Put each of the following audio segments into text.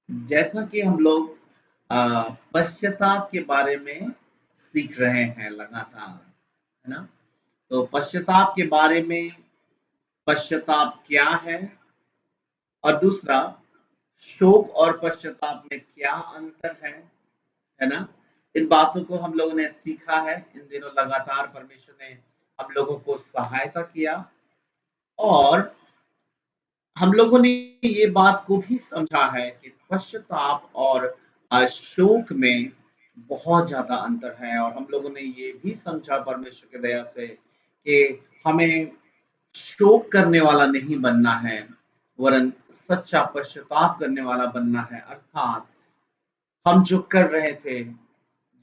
जैसा कि हम लोग पश्चाताप के बारे में सीख रहे हैं लगातार, है ना? तो पश्चाताप के बारे में, पश्चाताप क्या और दूसरा, शोक और पश्चाताप में क्या अंतर है ना? इन बातों को हम लोगों ने सीखा है। इन दिनों लगातार परमेश्वर ने हम लोगों को सहायता किया और हम लोगों ने ये बात को भी समझा है कि पश्चाताप और शोक में बहुत ज़्यादा अंतर है और हम लोगों ने ये भी समझा परमेश्वर की दया से कि हमें शोक करने वाला नहीं बनना है, वरन सच्चा पश्चाताप करने वाला बनना है। अर्थात हम जो कर रहे थे,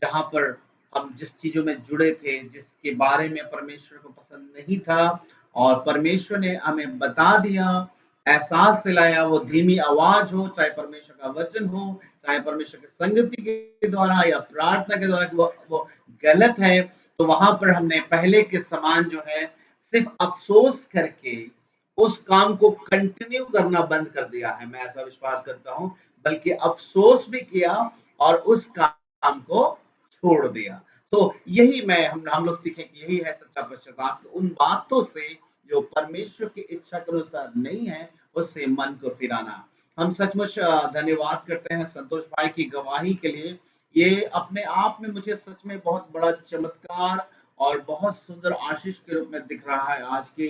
जहाँ पर हम जिस चीज़ों में जुड़े थे, जिसके बारे में परमेश्वर को पसंद नहीं था और परमेश्वर ने हमें बता दिया, एहसास दिलाया, वो धीमी आवाज़ हो, चाहे परमेश्वर का वचन हो, चाहे परमेश्वर की संगति के द्वारा या प्रार्थना के द्वारा कि वो गलत है, तो वहाँ पर हमने पहले के समान जो है, सिर्फ़ अफ़सोस करके उस काम को कंटिन्यू करना बंद कर दिया है। मैं ऐसा विश्वास करता हूँ, बल्कि अफ़सोस भी किया और उस काम को छोड़ दिया। तो यही मैं हम लोग सीखें कि यही है सच्चा पश्चाताप। उन बातों से जो परमेश्वर की इच्छा के अनुसार नहीं है, उससे मन को फिराना। हम सचमुच धन्यवाद करते हैं संतोष भाई की गवाही के लिए। ये अपने आप में मुझे सच में बहुत बड़ा चमत्कार और बहुत सुंदर आशीष के रूप में दिख रहा है। आज के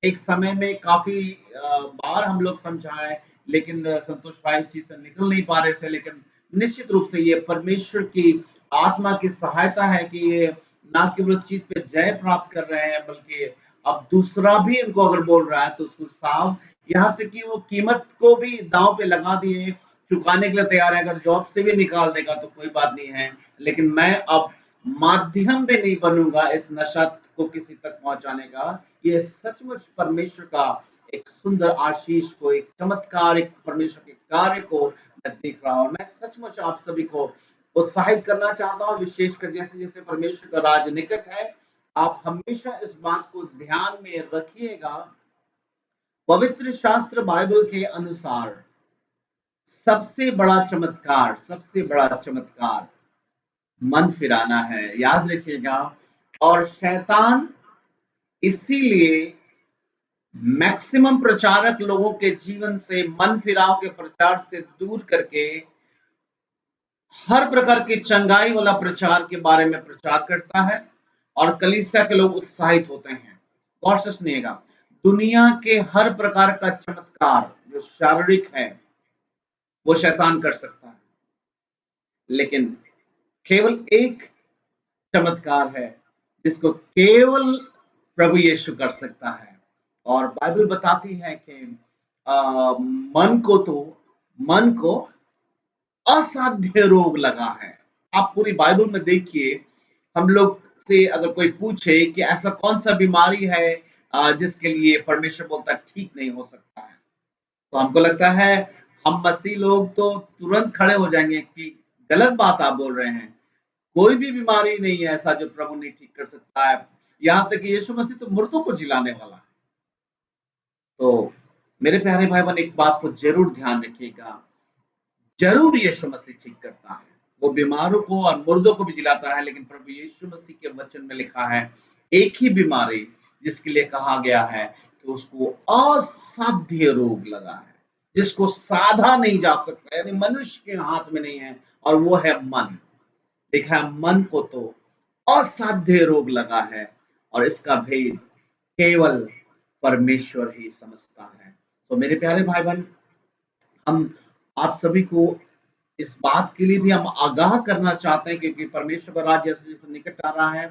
एक समय में काफ़ी बार हम लोग समझाएँ, लेकिन संतोष भाई इस चीज़ से निकल नहीं पा रहे थे। लेकिन निश्चित रूप से ये परमेश्वर की आत्मा की सहायता है कि ये ना केवल उस चीज़ पे जय प्राप्त कर रहे हैं, बल्कि अब दूसरा भी इनको अगर बोल रहा है तो उसको साफ, यहाँ तक कि वो कीमत को भी दांव पे लगा दिए, चुकाने के लिए तैयार है। अगर जॉब से भी निकाल देगा तो कोई बात नहीं है, लेकिन मैं अब माध्यम भी नहीं बनूंगा इस नशा को किसी तक पहुंचाने का। ये सचमुच परमेश्वर का एक सुंदर आशीष को, एक चमत्कार, एक परमेश्वर के कार्य को मैं देख रहा हूँ। मैं सचमुच आप सभी को उत्साहित करना चाहता हूँ, विशेषकर जैसे जैसे परमेश्वर का राज निकट है, आप हमेशा इस बात को ध्यान में रखिएगा। पवित्र शास्त्र बाइबल के अनुसार सबसे बड़ा चमत्कार मन फिराना है, याद रखिएगा। और शैतान इसीलिए मैक्सिमम प्रचारक लोगों के जीवन से मन फिराव के प्रचार से दूर करके हर प्रकार के चंगाई वाला प्रचार के बारे में प्रचार करता है और कलीसिया के लोग उत्साहित होते हैं। गौर से सुनिएगा, दुनिया के हर प्रकार का चमत्कार जो शारीरिक है वो शैतान कर सकता है, लेकिन केवल एक चमत्कार है जिसको केवल प्रभु यीशु कर सकता है। और बाइबल बताती है कि मन को असाध्य रोग लगा है। आप पूरी बाइबल में देखिए, हम लोग से अगर कोई पूछे कि ऐसा कौन सा बीमारी है जिसके लिए परमेश्वर बोलता है ठीक नहीं हो सकता है, तो हमको लगता है हम मसीह लोग तो तुरंत खड़े हो जाएंगे कि गलत बात आप बोल रहे हैं। कोई भी बीमारी नहीं है ऐसा जो प्रभु नहीं ठीक कर सकता है। यहाँ तक कि यीशु मसीह तो मुर्दों को जिलाने वाला है। तो मेरे प्यारे भाई बहन, एक बात को जरूर ध्यान रखिएगा, जरूर यीशु मसीह ठीक करता है, वो बीमारों को और मुर्दों को भी जिलाता है। लेकिन प्रभु यीशु मसीह के वचन में लिखा है एक ही बीमारी जिसके लिए कहा गया है कि उसको असाध्य रोग लगा है, जिसको साधा नहीं जा सकता, यानी मनुष्य के हाथ में नहीं है, और वो है मन। देखा है, मन को तो असाध्य रोग लगा है और इसका भेद केवल परमेश्वर ही समझता है। तो मेरे प्यारे भाई बहन, हम आप सभी को इस बात के लिए भी हम आगाह करना चाहते हैं, क्योंकि परमेश्वर का राज्य जैसे जैसे निकट आ रहा है,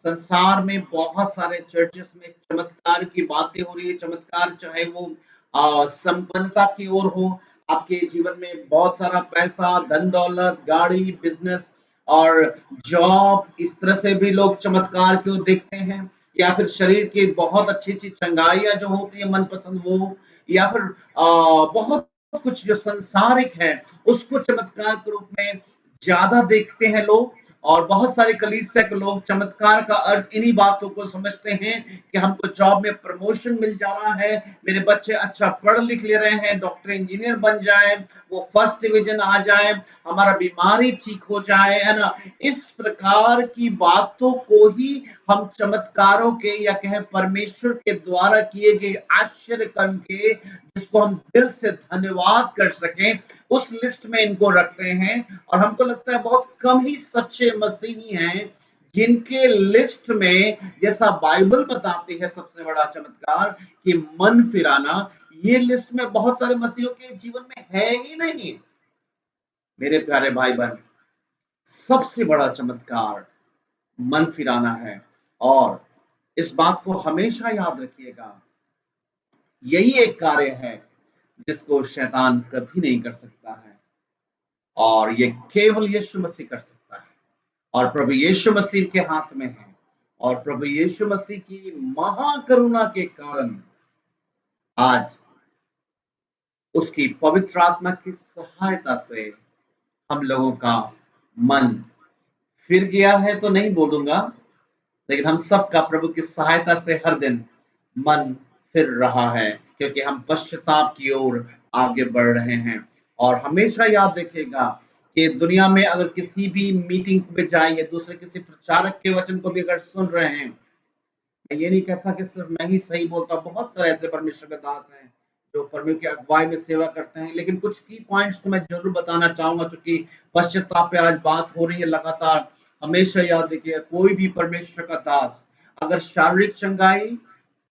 संसार में बहुत सारे चर्चेस में चमत्कार की बातें हो रही है। चमत्कार चाहे वो संपन्नता की ओर हो, आपके जीवन में बहुत सारा पैसा, धन दौलत, गाड़ी, बिजनेस और जॉब, इस तरह से भी लोग चमत्कार को देखते हैं। या फिर शरीर की बहुत अच्छी अच्छी चंगाइयां जो होती है मनपसंद, वो या फिर बहुत कुछ जो संसारिक है उसको चमत्कार के रूप में ज्यादा देखते हैं लोग। और बहुत सारे कलीसिया के लोग चमत्कार का अर्थ इन्हीं बातों को समझते हैं कि हमको जॉब में प्रमोशन मिल जा रहा है, मेरे बच्चे अच्छा पढ़ लिख ले रहे हैं, डॉक्टर इंजीनियर बन जाए, वो फर्स्ट डिवीजन आ जाए, हमारा बीमारी ठीक हो जाए, है ना। इस प्रकार की बातों को ही हम चमत्कारों के या कहें परमेश्वर के द्वारा किए गए आश्चर्य कर्म के, जिसको हम दिल से धन्यवाद कर सकें, उस लिस्ट में इनको रखते हैं। और हमको लगता है बहुत कम ही सच्चे मसीही हैं जिनके लिस्ट में, जैसा बाइबल बताती है सबसे बड़ा चमत्कार कि मन फिराना, ये लिस्ट में बहुत सारे मसीहियों के जीवन में है ही नहीं। मेरे प्यारे भाई बहन, सबसे बड़ा चमत्कार मन फिराना है। और इस बात को हमेशा याद रखिएगा, यही एक कार्य है जिसको शैतान कभी नहीं कर सकता है, और ये केवल यीशु मसीह कर सकता है, और प्रभु यीशु मसीह के हाथ में है। और प्रभु यीशु मसीह की महाकरुणा के कारण आज उसकी पवित्र आत्मा की सहायता से हम लोगों का मन फिर गया है तो नहीं बोलूंगा, लेकिन हम सबका प्रभु की सहायता से हर दिन मन फिर रहा है, क्योंकि हम पश्चाताप की ओर आगे बढ़ रहे हैं। और हमेशा याद रखिएगा कि दुनिया में अगर किसी भी मीटिंग में जाए या दूसरे किसी प्रचारक के वचन को भी अगर सुन रहे हैं, मैं ये नहीं कहता कि सिर्फ मैं ही सही बोलता, बहुत सारे ऐसे परमेश्वर के दास हैं जो परमेश्वर की अगुवाई में सेवा करते हैं, लेकिन कुछ की पॉइंट्स को मैं जरूर बताना चाहूंगा, क्योंकि पश्चाताप पे आज बात हो रही है लगातार। हमेशा याद रखिए, कोई भी परमेश्वर का दास अगर शारीरिक चंगाई,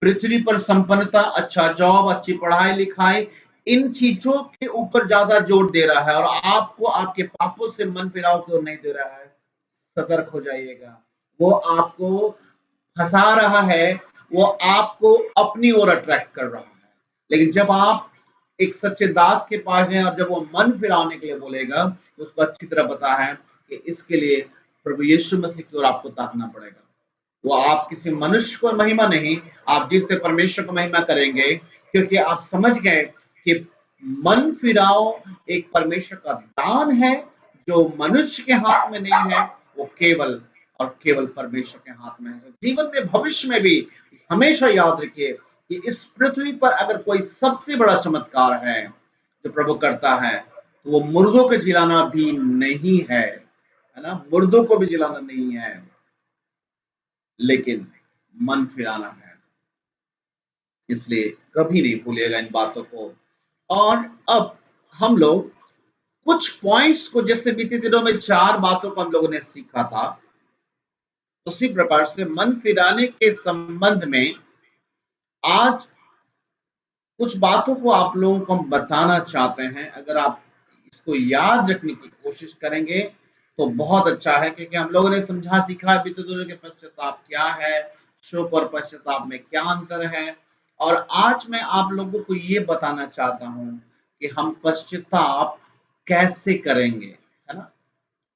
पृथ्वी पर संपन्नता, अच्छा जॉब, अच्छी पढ़ाई लिखाई, इन चीजों के ऊपर ज्यादा जोर दे रहा है और आपको आपके पापों से मन फिराव को नहीं दे रहा है, सतर्क हो जाइएगा। वो आपको फंसा रहा है, वो आपको अपनी ओर अट्रैक्ट कर रहा है। लेकिन जब आप एक सच्चे दास के पास हैं और जब वो मन फिराने के लिए बोलेगा, तो उसको अच्छी तरह पता है कि इसके लिए प्रभु यीशु मसीह की ओर आपको ताकना पड़ेगा। वो आप किसी मनुष्य को महिमा नहीं, आप जीते परमेश्वर को महिमा करेंगे, क्योंकि आप समझ गए कि मन फिराओ एक परमेश्वर का दान है जो मनुष्य के हाथ में नहीं है, वो केवल और केवल परमेश्वर के हाथ में है। तो जीवन में, भविष्य में भी हमेशा याद रखिए कि इस पृथ्वी पर अगर कोई सबसे बड़ा चमत्कार है जो प्रभु करता है, तो वो मुर्दों को जिलाना भी नहीं है ना, मुर्दों को भी जिलाना नहीं है, लेकिन मन फिराना है। इसलिए कभी नहीं भूलिएगा इन बातों को। और अब हम लोग कुछ पॉइंट्स को, जैसे बीते दिनों में 4 बातों को हम लोगों ने सीखा था, उसी प्रकार से मन फिराने के संबंध में आज कुछ बातों को आप लोगों को हम बताना चाहते हैं। अगर आप इसको याद रखने की कोशिश करेंगे तो बहुत अच्छा है, क्योंकि हम लोगों ने समझा सीखा बीते दिनों के पश्चाताप क्या है, शोक और पश्चाताप में क्या अंतर है। और आज मैं आप लोगों को ये बताना चाहता हूं कि हम पश्चाताप कैसे करेंगे, है ना।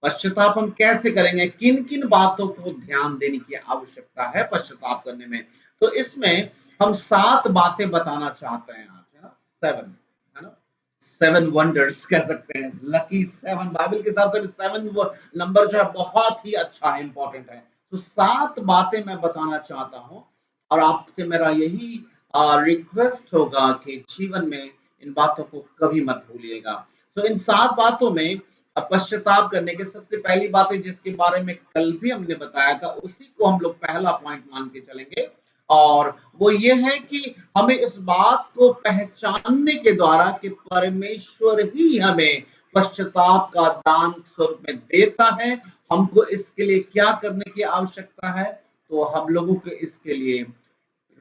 पश्चाताप हम कैसे करेंगे, किन किन बातों को ध्यान देने की आवश्यकता है पश्चाताप करने में। तो इसमें हम 7 बातें बताना चाहते हैं आज, है ना, 7, है ना, 7 वंडर्स कह सकते हैं, लकी 7, बाइबल के हिसाब से 7 नंबर जो है बहुत ही अच्छा है, इंपॉर्टेंट है। तो 7 बातें मैं बताना चाहता हूँ, और आपसे मेरा यही रिक्वेस्ट होगा कि जीवन में इन बातों को कभी मत भूलिएगा। तो इन 7 बातों में पश्चाताप करने के सबसे पहली बात है, जिसके बारे में कल भी हमने बताया था, उसी को हम लोग पहला पॉइंट मान के चलेंगे, और वो ये है कि हमें इस बात को पहचानने के द्वारा कि परमेश्वर ही हमें पश्चाताप का दान स्वरूप में देता है, हमको इसके लिए क्या करने की आवश्यकता है, तो हम लोगों को इसके लिए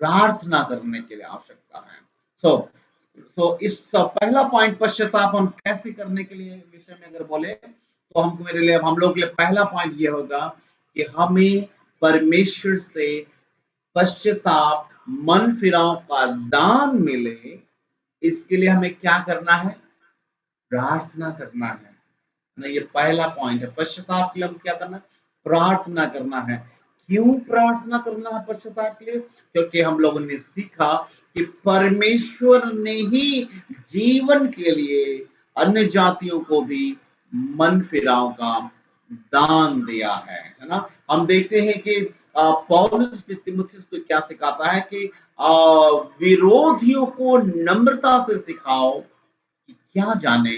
प्रार्थना करने के लिए आवश्यकता है। सो इस पहला पॉइंट, पश्चाताप हम कैसे करने के लिए विषय में अगर बोले, तो हमको, मेरे लिए, हम लोग के लिए पहला पॉइंट ये होगा कि हमें परमेश्वर से पश्चाताप, मन फिराव का दान मिले, इसके लिए हमें क्या करना है, प्रार्थना करना है ना। ये पहला पॉइंट है, पश्चाताप के लिए हम क्या करना है, प्रार्थना करना है। क्यों प्रार्थना करना है पश्चाताप के लिए, क्योंकि हम लोगों ने सीखा कि परमेश्वर ने ही जीवन के लिए अन्य जातियों को भी मन फिराव का दान दिया है ना। हम देखते हैं कि पौलुस तीमुथियुस को क्या सिखाता है कि विरोधियों को नम्रता से सिखाओ कि क्या जाने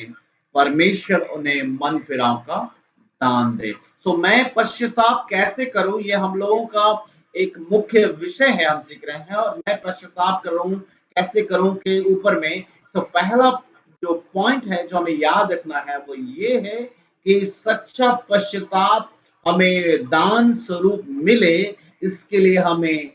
परमेश्वर उन्हें मन फिराव का दान दे। सो मैं पश्चाताप कैसे करूं, ये हम लोगों का एक मुख्य विषय है, हम सीख रहे हैं। और मैं पश्चाताप करूं कैसे करूं के ऊपर में पहला जो पॉइंट है जो हमें याद रखना है वो ये है कि सच्चा पश्चाताप हमें दान स्वरूप मिले, इसके लिए हमें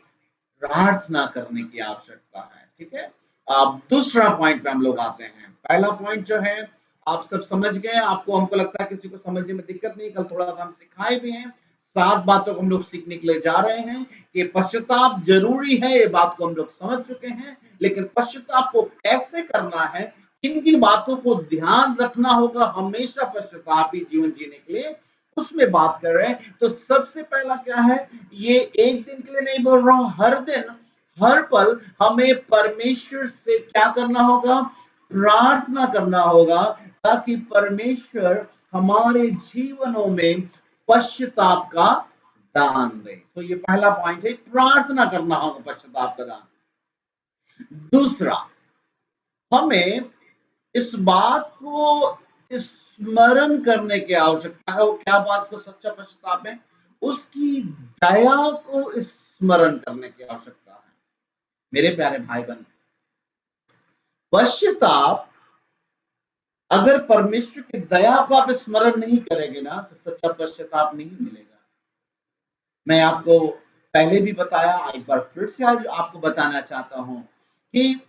प्रार्थना करने की आवश्यकता है। ठीक है। अब दूसरा पॉइंट पे हम लोग आते हैं। पहला पॉइंट जो है आप सब समझ गए, आपको हमको लगता है किसी को समझने में दिक्कत नहीं, कल थोड़ा सा हम सिखाए भी हैं। 7 बातों को हम लोग सीखने के लिए जा रहे हैं कि पश्चाताप जरूरी है, ये बात को हम लोग समझ चुके हैं। लेकिन पश्चाताप को कैसे करना है, किन किन बातों को ध्यान रखना होगा हमेशा पश्चातापी जीवन जीने के लिए, उसमें बात कर रहे हैं। तो सबसे पहला क्या है, ये एक दिन के लिए नहीं बोल रहा हूं, हर दिन हर पल हमें परमेश्वर से क्या करना होगा, प्रार्थना करना होगा, ताकि परमेश्वर हमारे जीवनों में पश्चाताप का दान दे। तो ये पहला पॉइंट है, प्रार्थना करना होगा पश्चाताप का दान। दूसरा, हमें इस बात को स्मरण करने की आवश्यकता है। वो क्या बात को, सच्चा पश्चाताप है, उसकी दया को स्मरण करने की आवश्यकता है। मेरे प्यारे भाई बहन, पश्चाताप अगर परमेश्वर की दया को आप स्मरण नहीं करेंगे ना, तो सच्चा पश्चाताप नहीं मिलेगा। मैं आपको पहले भी बताया, एक बार फिर से आज आपको बताना चाहता हूं कि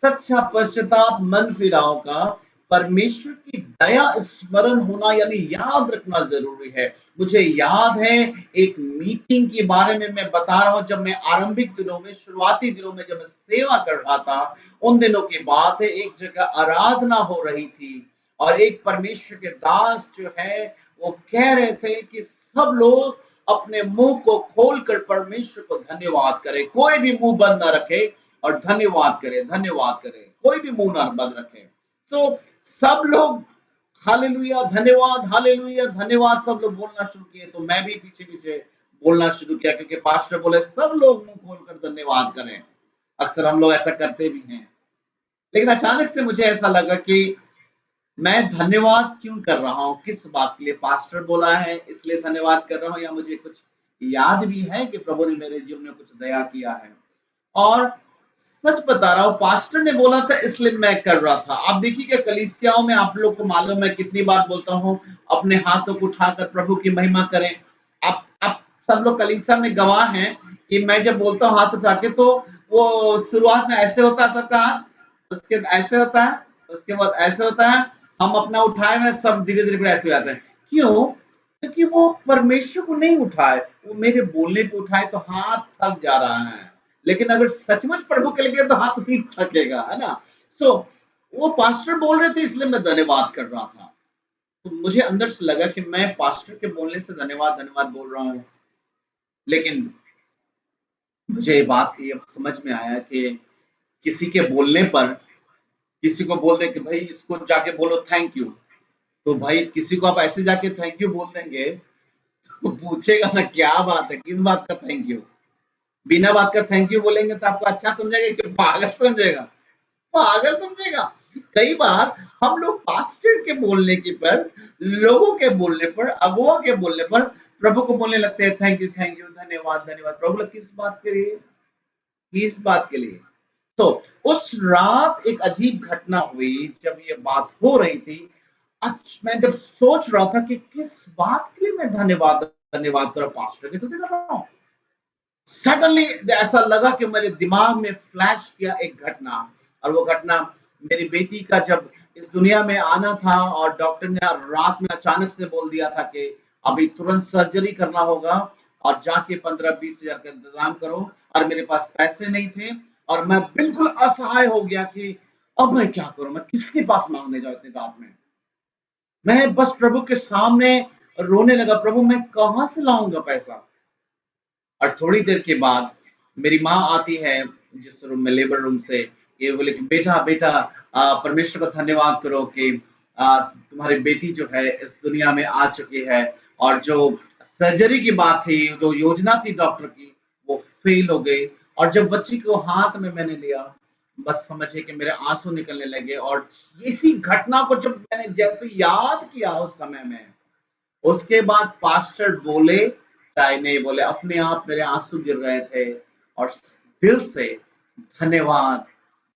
सच्चा पश्चाताप मन फिराव का परमेश्वर की दया स्मरण होना यानी याद रखना जरूरी है। मुझे याद है एक मीटिंग के बारे में मैं बता रहा हूं, जब मैं आरंभिक दिनों में, शुरुआती दिनों में जब मैं सेवा कर रहा था, उन दिनों की बात है। एक जगह आराधना हो रही थी और एक परमेश्वर के दास जो है वो कह रहे थे कि सब लोग अपने मुंह को खोलकर परमेश्वर को धन्यवाद करे, कोई भी मुंह बंद ना रखे और धन्यवाद करे, धन्यवाद करे, कोई भी मुंह ना बंद रखे। तो सब लोग हालेलुया धन्यवाद, हालेलुया धन्यवाद, सब लोग बोलना शुरू किए। तो मैं भी पीछे पीछे बोलना शुरू किया, क्योंकि पास्टर बोले सब लोग मुंह खोलकर धन्यवाद करें। अक्सर हम लोग ऐसा करते भी हैं, लेकिन अचानक से मुझे ऐसा लगा कि मैं धन्यवाद क्यों कर रहा हूँ, किस बात के लिए, पास्टर बोला है इसलिए धन्यवाद कर रहा हूँ, या मुझे कुछ याद भी है कि प्रभु ने मेरे जीवन में कुछ दया किया है। और सच बता रहा हूँ, पास्टर ने बोला था इसलिए मैं कर रहा था। आप देखिए कि कलीसियाओं में आप लोग को मालूम है कितनी बार बोलता हूँ, अपने हाथों को उठाकर प्रभु की महिमा करें। आप सब लोग कलीसिया में गवाह हैं कि मैं जब बोलता हूँ हाथ उठा के, तो वो शुरुआत में ऐसे होता है सबका हाथ, उसके ऐसे होता है, उसके बाद ऐसे होता है, हम अपना उठाए में सब धीरे धीरे ऐसे हो जाते हैं। क्यों? क्योंकि वो परमेश्वर को नहीं उठाए, वो मेरे बोलने पे उठाए, तो हाथ थक जा रहा है। लेकिन अगर सचमुच प्रभु के लिए तो हाथ नहीं थकेगा, है ना। तो वो पास्टर बोल रहे थे इसलिए मैं धन्यवाद कर रहा था। तो मुझे अंदर से लगा कि मैं पास्टर के बोलने से धन्यवाद धन्यवाद बोल रहा हूँ। लेकिन मुझे ये बात ये समझ में आया कि किसी के बोलने पर, किसी को बोल दे कि भाई इसको जाके बोलो थैंक यू, तो भाई किसी को आप ऐसे जाके थैंक यू बोल देंगे तो पूछेगा ना क्या बात है, किस बात का थैंक यू। बिना बात का थैंक यू बोलेंगे तो आपको अच्छा समझेगा कि पागल समझेगा, पागल समझेगा। कई बार हम लोग पास्टर के बोलने की पर, लोगों के बोलने पर, अगुआ के बोलने पर प्रभु को बोलने लगते हैं थैंक यू धन्यवाद धन्यवाद। प्रभु किस बात के लिए, किस बात के लिए। तो उस रात एक अजीब घटना हुई जब ये बात हो रही थी। मैं जब सोच रहा था कि किस बात के लिए मैं धन्यवाद धन्यवाद करूं, पास्टर के तो कर रहा हूं। सडनली ऐसा लगा कि मेरे दिमाग में फ्लैश किया एक घटना, और वो घटना मेरी बेटी का जब इस दुनिया में आना था, और डॉक्टर ने रात में अचानक से बोल दिया था कि अभी तुरंत सर्जरी करना होगा और जाके 15-20 हजार का इंतजाम करो। और मेरे पास पैसे नहीं थे और मैं बिल्कुल असहाय हो गया कि अब मैं क्या करूं, मैं किसके पास मांगने जाऊं इतनी रात में। मैं बस प्रभु के सामने रोने लगा, प्रभु मैं कहां से लाऊंगा पैसा। और थोड़ी देर के बाद मेरी माँ आती है जिस रूम में, लेबर रूम से, ये बोले कि बेटा बेटा परमेश्वर का धन्यवाद करो कि तुम्हारी बेटी जो है इस दुनिया में आ चुकी है और जो सर्जरी की बात थी, जो योजना थी डॉक्टर की, वो फेल हो गई। और जब बच्ची को हाथ में मैंने लिया, बस समझिए कि मेरे आंसू निकलने लगे। और इसी घटना को जब मैंने जैसे याद किया उस समय में, उसके बाद पास्टर बोले चाहे नहीं बोले, अपने आप मेरे आंसू गिर रहे थे और दिल से धन्यवाद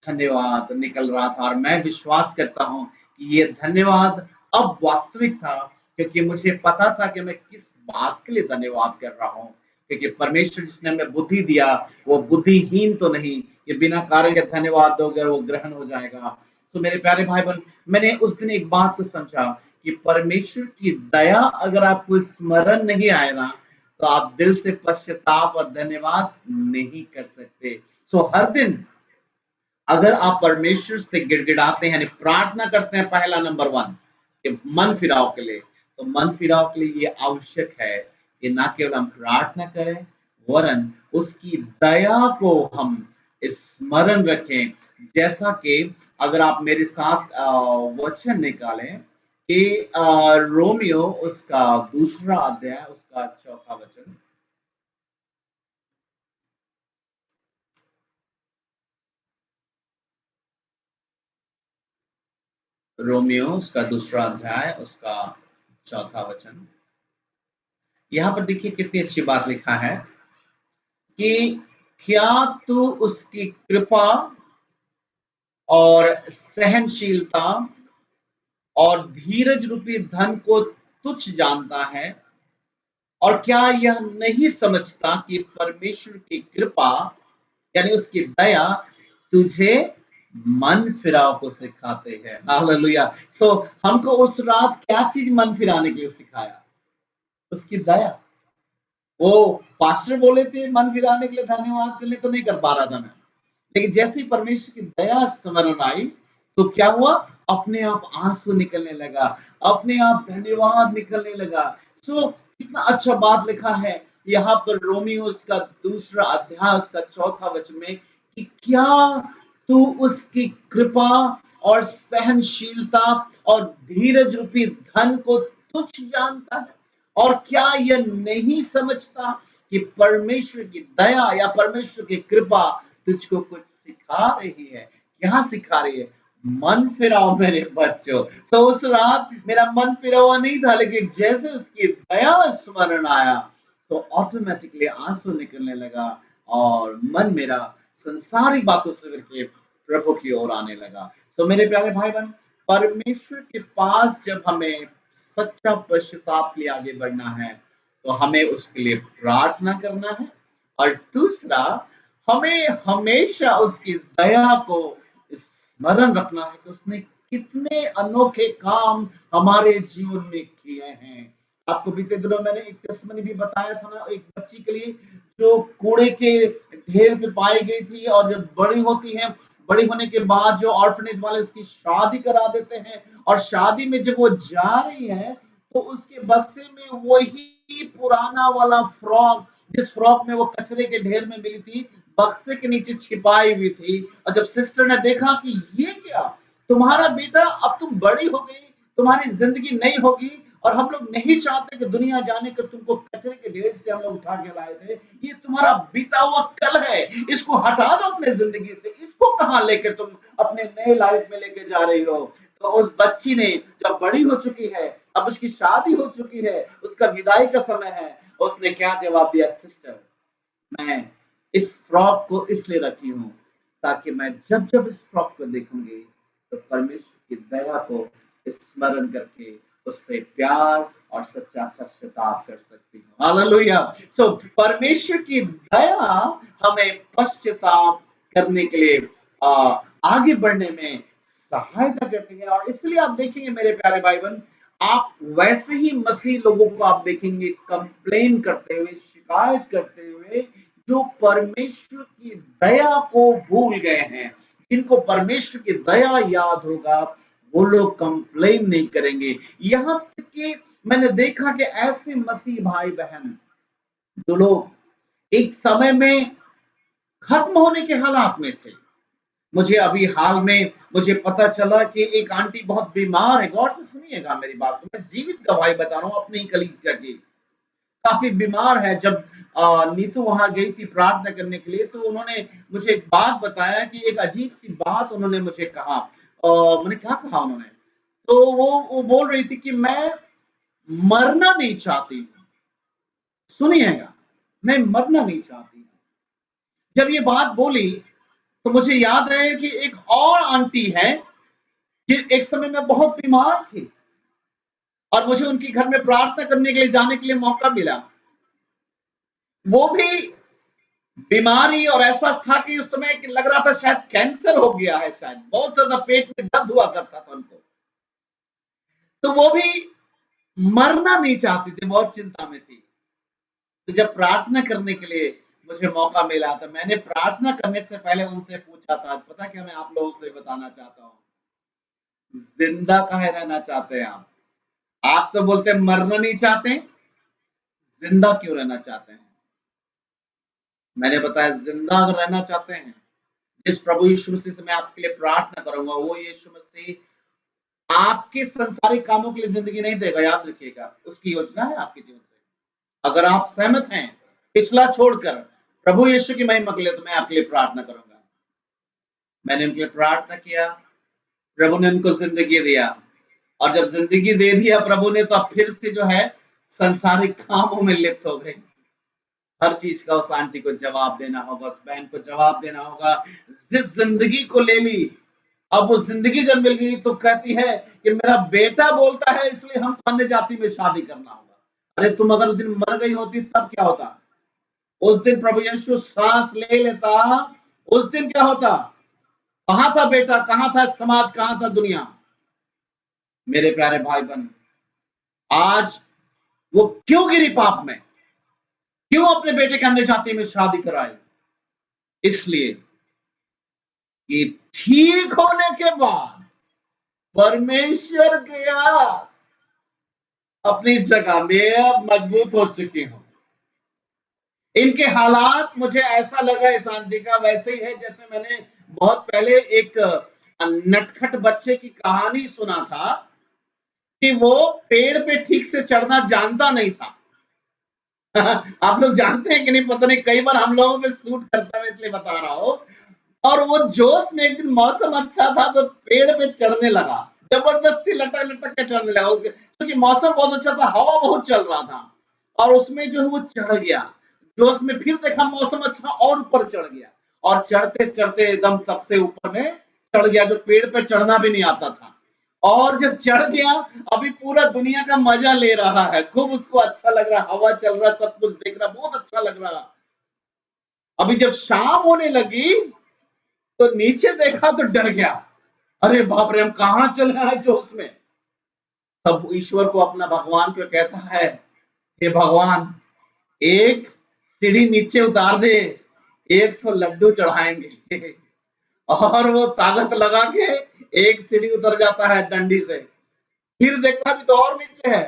धन्यवाद निकल रहा था। और मैं विश्वास करता हूं कि ये धन्यवाद अब वास्तविक था, क्योंकि मुझे पता था कि मैं किस बात के लिए धन्यवाद कर रहा हूं। क्योंकि परमेश्वर जिसने हमें बुद्धि दिया, वो बुद्धिहीन तो नहीं कि बिना कारण के धन्यवाद दोगे और वो ग्रहण हो जाएगा। तो मेरे प्यारे भाई बहन, मैंने उस दिन एक बात को समझा कि परमेश्वर की दया अगर आपको स्मरण नहीं आए ना, तो आप दिल से पश्चाताप और धन्यवाद नहीं कर सकते। सो हर दिन अगर आप परमेश्वर से गिड़गिड़ाते हैं, यानी प्रार्थना करते हैं, पहला नंबर 1 कि मन फिराव के लिए, तो मन फिराव के लिए ये आवश्यक है कि ना केवल हम प्रार्थना करें, वरन उसकी दया को हम स्मरण रखें। जैसा कि अगर आप मेरे साथ वचन निकालें कि रोमियो उसका 2 अध्याय उसका 4 वचन। रोमियो उसका 2 अध्याय उसका 4 वचन। यहाँ पर देखिए कितनी अच्छी बात लिखा है कि क्या तू उसकी कृपा और सहनशीलता और धीरज रूपी धन को तुच्छ जानता है, और क्या यह नहीं समझता कि परमेश्वर की कृपा यानी उसकी दया तुझे मन फिराव को सिखाते हैं। हालेलुया। सो हमको उस रात क्या चीज मन फिराने के लिए सिखाया? उसकी दया। वो पास्टर बोले थे मन फिराने के लिए, धन्यवाद के लिए, तो नहीं कर पा रहा था मैं। लेकिन जैसे ही परमेश्वर की दया स्मरण आई, तो क्या हुआ? अपने आप आंसू निकलने लगा, अपने आप धन्यवाद निकलने लगा। सो कितना अच्छा बात लिखा है यहाँ पर रोमियो उसका 2 अध्याय उसका 4 वचन में कि क्या तू उसकी कृपा और सहनशीलता और धीरज रूपी धन को तुच्छ जानता है, और क्या यह नहीं समझता कि परमेश्वर की दया या परमेश्वर की कृपा तुझको कुछ सिखा रही है? क्या सिखा रही है? मन फिराओ मेरे बच्चों। तो उस रात मेरा मन फिरा हुआ नहीं था, लेकिन जैसे उसकी दया स्मरण आया, तो ऑटोमेटिकली आंसू निकलने लगा और मन मेरा संसारिक बातों से करके प्रभु की ओर आने लगा। तो मेरे प्यारे भाई बहन, परमेश्वर के पास जब हमें सच्चा पश्चाताप के लिए आगे बढ़ना है, तो हमें उसके लिए प्रार्थना करना है। और दूसरा, हमें हमेशा उसकी दया को स्मरण रखना है कि उसने कितने अनोखे काम हमारे जीवन में किए हैं। आपको बीते दिनों मैंने एक टेस्टमनी भी बताया था ना, एक बच्ची के लिए जो कूड़े के ढेर पे पाई गई थी, और जब बड़ी होती है, बड़ी होने के बाद जो ऑर्फनेज वाले उसकी शादी करा देते हैं, और शादी में जब वो जा रही है, तो उसके बक्से में वही पुराना वाला फ्रॉक, जिस फ्रॉक में वो कचरे के ढेर में मिली थी, बक्से के नीचे छिपाई हुई थी। और जब सिस्टर ने देखा कि ये क्या, तुम्हारा बेटा, अब तुम बड़ी हो गई, तुम्हारी जिंदगी नहीं होगी, और हम लोग नहीं चाहते कि दुनिया जाने के तुमको कचरे के ढेर से हम लोग उठा के लाए थे, ये तुम्हारा बीता हुआ कल है, इसको हटा दो अपने जिंदगी से, इसको कहाँ लेकर तुम अपने नए लाइफ में लेके जा रही हो। तो उस बच्ची ने, जब बड़ी हो चुकी है, अब उसकी शादी हो चुकी है, उसका विदाई का समय है, उसने क्या जवाब दिया? सिस्टर, मैं इस फ्रॉक को इसलिए रखी हूँ ताकि मैं जब जब इस फ्रॉक को देखूंगी, तो परमेश्वर की दया को स्मरण करके उससे प्यार और सच्चा पश्चाताप कर सकती हूँ। हालेलुया। सो परमेश्वर की दया हमें पश्चाताप करने के लिए आ, आगे बढ़ने में सहायता करती है। और इसलिए आप देखेंगे मेरे प्यारे भाई बहन, आप वैसे ही मसीह लोगों को आप देखेंगे कंप्लेन करते हुए, शिकायत करते हुए, जो परमेश्वर की दया को भूल गए हैं। जिनको परमेश्वर की दया याद होगा, वो लोग कंप्लेन नहीं करेंगे। यहाँ तक कि मैंने देखा कि ऐसे मसीह भाई बहन जो लोग एक समय में खत्म होने के हालात में थे, मुझे अभी हाल में मुझे पता चला कि एक आंटी बहुत बीमार है। गौर से सुनिएगा मेरी बात को, मैं जीवित गवाही बता रहा हूँ अपनी कलीसिया की। काफी बीमार है। जब नीतू वहां गई थी प्रार्थना करने के लिए, तो उन्होंने मुझे एक बात बताया कि एक अजीब सी बात उन्होंने मुझे कहा। मैंने क्या कहा उन्होंने, तो वो बोल रही थी कि मैं मरना नहीं चाहती हूँ। सुनिएगा, मैं मरना नहीं चाहती हूँ। जब ये बात बोली तो मुझे याद है कि एक और आंटी है जिन एक समय में बहुत बीमार थी और मुझे उनके घर में प्रार्थना करने के लिए जाने के लिए मौका मिला। वो भी बीमारी और ऐसा था कि उस समय लग रहा था शायद कैंसर हो गया है, शायद बहुत ज्यादा पेट में दर्द हुआ करता था उनको। तो वो भी मरना नहीं चाहती थी, बहुत चिंता में थी। तो जब प्रार्थना करने के लिए मुझे मौका मिला, तो मैंने प्रार्थना करने से पहले उनसे पूछा था, पता क्या मैं आप लोगों से बताना चाहता हूँ, जिंदा काहे रहना चाहते हैं आप तो बोलते हैं मरना नहीं चाहते, जिंदा क्यों रहना चाहते हैं? मैंने बताया जिंदा अगर रहना चाहते हैं, जिस प्रभु यीशु मसीह से मैं आपके लिए प्रार्थना करूंगा, वो यीशु मसीह आपके संसारिक कामों के लिए जिंदगी नहीं देगा, याद रखिएगा। उसकी योजना है आपके जीवन से। अगर आप सहमत हैं पिछला छोड़कर प्रभु यीशु की महिमा के लिए, तो मैं आपके लिए प्रार्थना करूंगा। मैंने उनके लिए प्रार्थना किया, प्रभु ने उनको जिंदगी दिया, और जब जिंदगी दे दिया प्रभु ने, तो अब फिर से जो है संसारिक कामों में लिप्त हो गए। हर चीज का उस आंटी को जवाब देना होगा, उस बहन को जवाब देना होगा। जिस जिंदगी को ले ली, अब वो जिंदगी जब मिल गई तो कहती है कि मेरा बेटा बोलता है इसलिए हम अन्य जाति में शादी करना होगा। अरे तुम अगर उस दिन मर गई होती तब क्या होता? उस दिन प्रभु यीशु सांस ले लेता, उस दिन क्या होता? कहां था बेटा, कहां था समाज, कहां था दुनिया? मेरे प्यारे भाई बहन, आज वो क्यों गिरी पाप में, क्यों अपने बेटे के अन्य जाति में शादी कराई? इसलिए कि ठीक होने के बाद परमेश्वर गया अपनी जगह में मजबूत हो चुकी हूं। इनके हालात मुझे ऐसा लगा इस आंटी का वैसे ही है जैसे मैंने बहुत पहले एक नटखट बच्चे की कहानी सुना था कि वो पेड़ पे ठीक से चढ़ना जानता नहीं था। आप लोग जानते हैं कि नहीं पता नहीं, कई बार हम लोगों पे सूट करता है इसलिए बता रहा हूं। और वो जोश में एक दिन मौसम अच्छा था तो पेड़ पे चढ़ने लगा, जबरदस्ती लटक लटक के चढ़ने लगा, क्योंकि मौसम बहुत अच्छा था, हवा बहुत चल रहा था, और उसमें जो है वो चढ़ गया। जोश में फिर देखा मौसम अच्छा और ऊपर चढ़ गया, और चढ़ते चढ़ते एकदम सबसे ऊपर में चढ़ गया, जो पेड़ पे चढ़ना भी नहीं आता था। और जब चढ़ गया, अभी पूरा दुनिया का मजा ले रहा है, खूब उसको अच्छा लग रहा, हवा चल रहा, सब कुछ देख रहा, बहुत अच्छा लग रहा। अभी जब शाम होने लगी तो नीचे देखा तो डर गया, अरे बाप रे हम कहां चल रहे हैं जोश में। तब ईश्वर को, अपना भगवान को कहता है, हे भगवान एक सीढ़ी नीचे उतार दे, एक तो लड्डू चढ़ाएंगे। और वो ताकत लगा के एक सीढ़ी उतर जाता है डंडी से, फिर देखता भी तो और नीचे है,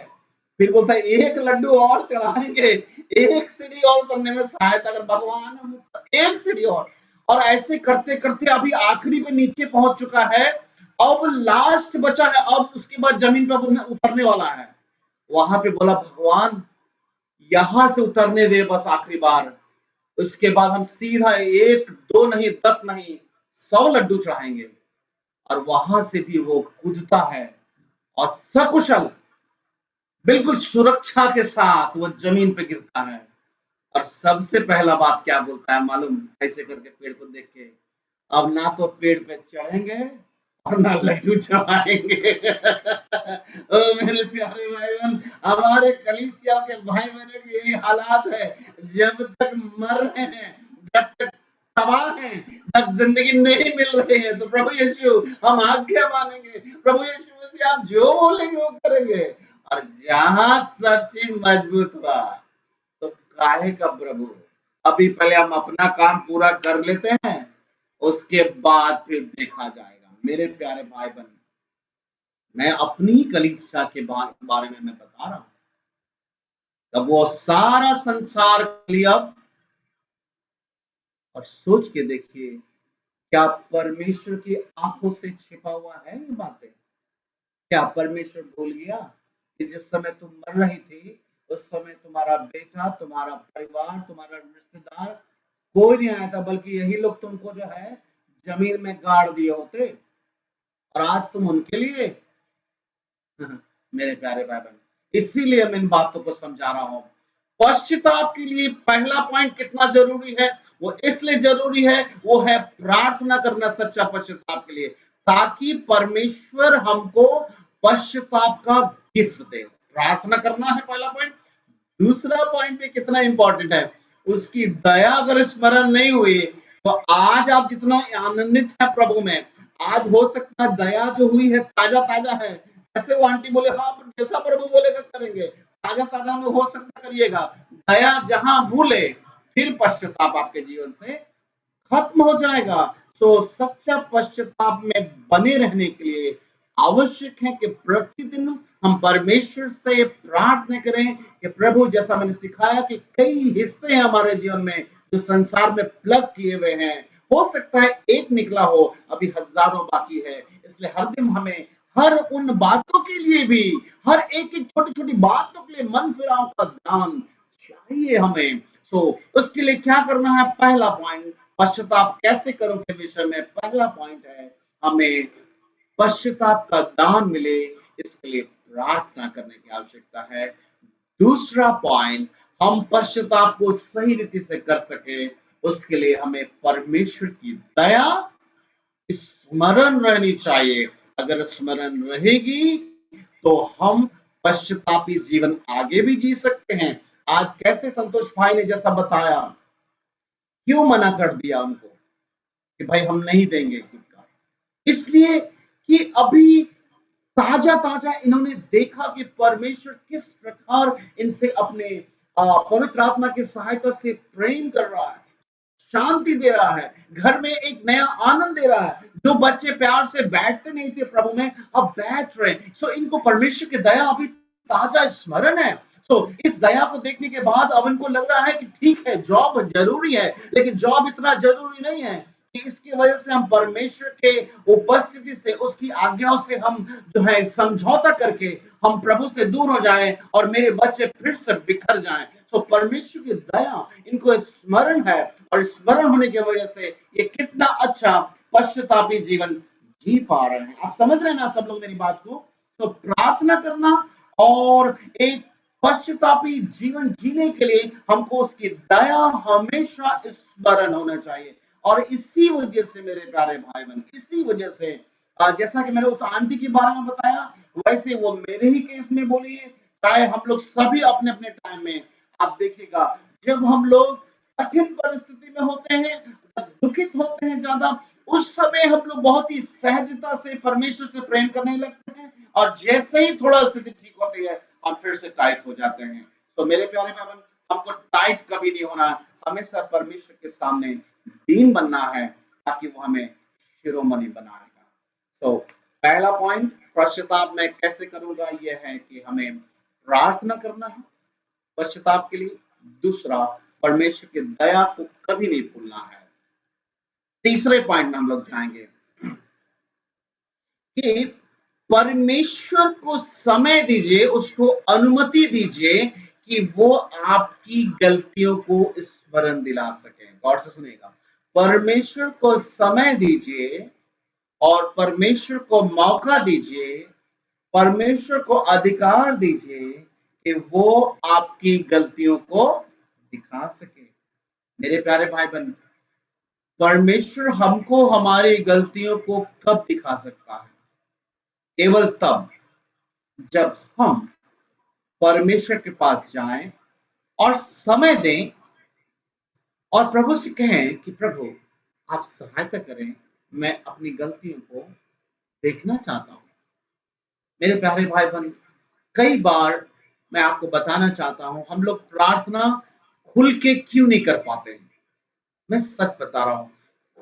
फिर बोलता है एक लड्डू और चढ़ाएंगे, एक सीढ़ी और उतरने में सहायता अगर भगवान, एक सीढ़ी और ऐसे करते करते अभी आखिरी पे नीचे पहुंच चुका है। अब लास्ट बचा है, अब उसके बाद जमीन पर उतरने वाला है। वहां पे बोला भगवान यहां से उतरने दे बस आखिरी बार, उसके बाद हम सीधा एक दो नहीं 10 नहीं 100 लड्डू चढ़ाएंगे। और वहां से भी वो कूदता है और सकुशल बिल्कुल सुरक्षा के साथ वो जमीन पे गिरता है। और सबसे पहला बात क्या बोलता है मालूम? ऐसे करके पेड़ को देख के, अब ना तो पेड़ पे चढ़ेंगे और ना लड्डू चढ़ाएंगे। ओ मेरे प्यारे भाई बहन, हमारे कलीसिया के भाई बहनों की यही हालात है। जब तक मर रहे हैं, जब तक तबाह हैं, जब जिंदगी नहीं मिल रही है, तो प्रभु यीशु हम आज्ञा मानेंगे, प्रभु यीशु मसीह आप जो बोलेंगे वो करेंगे। और जहां सब चीज मजबूत हुआ तो काहे का प्रभु, अभी पहले हम अपना काम पूरा कर लेते हैं, उसके बाद फिर देखा जाएगा। मेरे प्यारे भाई बहन, मैं अपनी कलीसिया के बारे में मैं बता रहा हूं। तब वो सारा संसार लिया, और सोच के देखिए क्या परमेश्वर की आंखों से छिपा हुआ है ये बातें? क्या परमेश्वर भूल गया कि जिस समय तुम मर रही थी उस समय तुम्हारा बेटा, तुम्हारा परिवार, तुम्हारा रिश्तेदार कोई नहीं आया था, बल्कि यही लोग तुमको जो है जमीन में गाड़ दिए होते, और आज तुम उनके लिए मेरे प्यारे भाई बहन, इसीलिए मैं इन बातों को समझा रहा हूं। पश्चाताप के लिए पहला पॉइंट कितना जरूरी है, वो इसलिए जरूरी है, वो है प्रार्थना करना सच्चा पश्चाताप के लिए, ताकि परमेश्वर हमको पश्चाताप का गिफ्ट दे। प्रार्थना करना है पहला पॉइंट। दूसरा पॉइंट भी कितना इंपॉर्टेंट है, उसकी दया अगर स्मरण नहीं हुई तो आज आप जितना आनंदित है प्रभु में, आज हो सकता है दया जो हुई है ताजा ताजा है, ऐसे वो आंटी बोले हाँ जैसा प्रभु बोलेगा करेंगे, ताजा ताजा में हो सकता करिएगा। दया जहां भूले फिर पश्चाताप आपके जीवन से खत्म हो जाएगा। सो सच्चा पश्चाताप में बने रहने के लिए आवश्यक है कि प्रतिदिन हम परमेश्वर से प्रार्थना करें कि प्रभु, जैसा मैंने सिखाया कि कई हिस्से हैं हमारे जीवन में जो संसार में प्लग किए हुए हैं, हो सकता है एक निकला हो, अभी हजारों बाकी है, इसलिए हर दिन हमें हर उन बातों के लिए भी, हर एक एक छोटी छोटी बातों के लिए मन फिराव का ध्यान चाहिए हमें। सो उसके लिए क्या करना है, पहला पॉइंट पश्चाताप कैसे करो के विषय में पहला पॉइंट है, हमें पश्चाताप का दान मिले इसके लिए प्रार्थना करने की आवश्यकता है। दूसरा पॉइंट, हम पश्चाताप को सही रीति से कर सके उसके लिए हमें परमेश्वर की दया स्मरण रहनी चाहिए। अगर स्मरण रहेगी तो हम पश्चातापी जीवन आगे भी जी सकते हैं। आज कैसे संतोष भाई ने जैसा बताया, क्यों मना कर दिया उनको कि भाई हम नहीं देंगे खुद का, इसलिए कि अभी ताजा ताजा इन्होंने देखा कि परमेश्वर किस प्रकार इनसे अपने पवित्र आत्मा की सहायता से प्रेम कर रहा है, शांति दे रहा है, घर में एक नया आनंद दे रहा है। जो बच्चे प्यार से बैठते नहीं थे प्रभु में अब बैठ रहे। सो इनको परमेश्वर की दया अभी ताजा स्मरण है। सो इस दया को देखने के बाद अब इनको लग रहा है कि ठीक है जॉब जरूरी है, लेकिन जॉब इतना जरूरी नहीं है कि इसकी वजह से हम परमेश्वर के उपस्थिति से, उसकी आज्ञाओं से हम जो है समझौता करके हम प्रभु से दूर हो जाएं और मेरे बच्चे फिर से बिखर जाएं। सो परमेश्वर की दया इनको स्मरण है, और स्मरण होने की वजह से ये कितना अच्छा पश्चातापी जीवन जी पा रहे हैं। आप समझ रहे हैं ना सब लोग मेरी बात को? तो प्रार्थना करना और एक पश्चातापी जीवन जीने के लिए हमको उसकी दया हमेशा स्मरण होना चाहिए। और इसी वजह से मेरे प्यारे भाई बहन, इसी वजह से जैसा कि मैंने उस आंटी के बारे में बताया, वैसे वो मेरे ही केस में बोली है, चाहे हम लोग सभी अपने अपने टाइम में, आप देखिएगा जब हम लोग कठिन परिस्थिति में होते हैं, दुखित होते हैं ज्यादा, उस समय हम लोग बहुत ही सहजता से परमेश्वर से प्रेम करने लगते हैं, और जैसे ही थोड़ा स्थिति ठीक होती है हम फिर से टाइट हो जाते हैं। तो मेरे प्यारे भाई बहन, हमको टाइट कभी नहीं होना, हमेशा परमेश्वर के सामने दीन बनना है, ताकि वो हमें शिरोमणि बनाएगा। तो पहला पॉइंट पश्चाताप मैं कैसे करूंगा, ये है कि हमें प्रार्थना करना है पश्चाताप के लिए। दूसरा, परमेश्वर की दया को कभी नहीं भूलना है। तीसरे पॉइंट में हम लोग जाएंगे कि परमेश्वर को समय दीजिए, उसको अनुमति दीजिए कि वो आपकी गलतियों को स्मरण दिला सके। गौर से सुनिएगा, परमेश्वर को समय दीजिए और परमेश्वर को मौका दीजिए, परमेश्वर को अधिकार दीजिए कि वो आपकी गलतियों को दिखा सके। मेरे प्यारे भाई बहन, परमेश्वर हमको हमारी गलतियों को कब दिखा सकता है? केवल तब जब हम परमेश्वर के पास जाएं और समय दें और प्रभु से कहें कि प्रभु आप सहायता करें, मैं अपनी गलतियों को देखना चाहता हूं। मेरे प्यारे भाई बहन, कई बार मैं आपको बताना चाहता हूं, हम लोग प्रार्थना खुल के क्यों नहीं कर पाते हैं। मैं सच बता रहा हूं,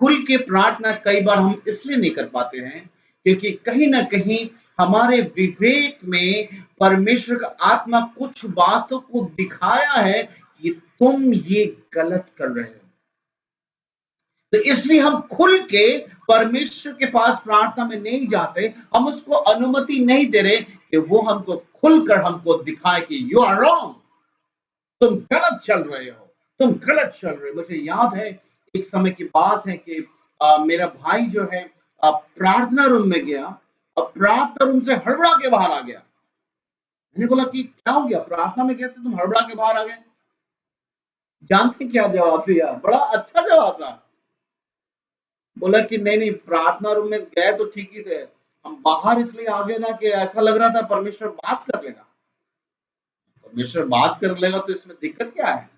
खुल के प्रार्थना कई बार हम इसलिए नहीं कर पाते हैं क्योंकि कहीं ना कहीं हमारे विवेक में परमेश्वर का आत्मा कुछ बातों को दिखाया है कि तुम ये गलत कर रहे हो। तो इसलिए हम खुल के परमेश्वर के पास प्रार्थना में नहीं जाते, हम उसको अनुमति नहीं दे रहे कि वो हमको खुलकर हमको दिखाए कि यू आर रॉन्ग, तुम गलत चल रहे हो, तुम गलत चल रहे हो। मुझे याद है एक समय की बात है कि मेरा भाई जो है प्रार्थना रूम में गया और प्रार्थना रूम से हड़बड़ा के बाहर आ गया। मैंने बोला कि क्या हो गया, प्रार्थना में गए थे तुम हड़बड़ा के बाहर आ गए। जानते क्या जवाब दिया? बड़ा अच्छा जवाब था। बोला कि नहीं नहीं, प्रार्थना रूम में गए तो ठीक ही थे, हम बाहर इसलिए आ गए ना कि ऐसा लग रहा था परमेश्वर बात कर लेगा। परमेश्वर बात कर लेगा तो इसमें दिक्कत क्या है?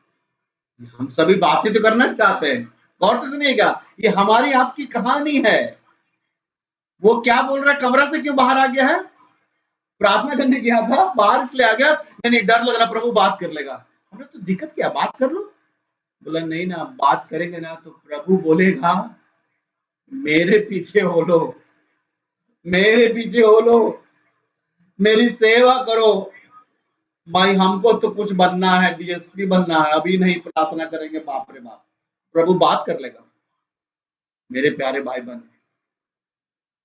हम सभी बातें तो करना चाहते हैं। गौर से सुनिएगा, ये हमारी आपकी कहानी है। वो क्या बोल रहा है, कमरा से क्यों बाहर आ गया है? प्रार्थना करने गया था, बाहर इसलिए आ गया, नहीं नहीं डर लग रहा प्रभु बात कर लेगा। हमने तो दिक्कत क्या, बात कर लो। बोला नहीं ना, बात करेंगे ना तो प्रभु बोलेगा मेरे पीछे हो लो, मेरे पीछे हो लो, मेरी सेवा करो। भाई हमको तो कुछ बनना है, डीएसपी बनना है, अभी नहीं प्रार्थना करेंगे, बाप रे बाप, प्रभु बात कर लेगा। मेरे प्यारे भाई बहन,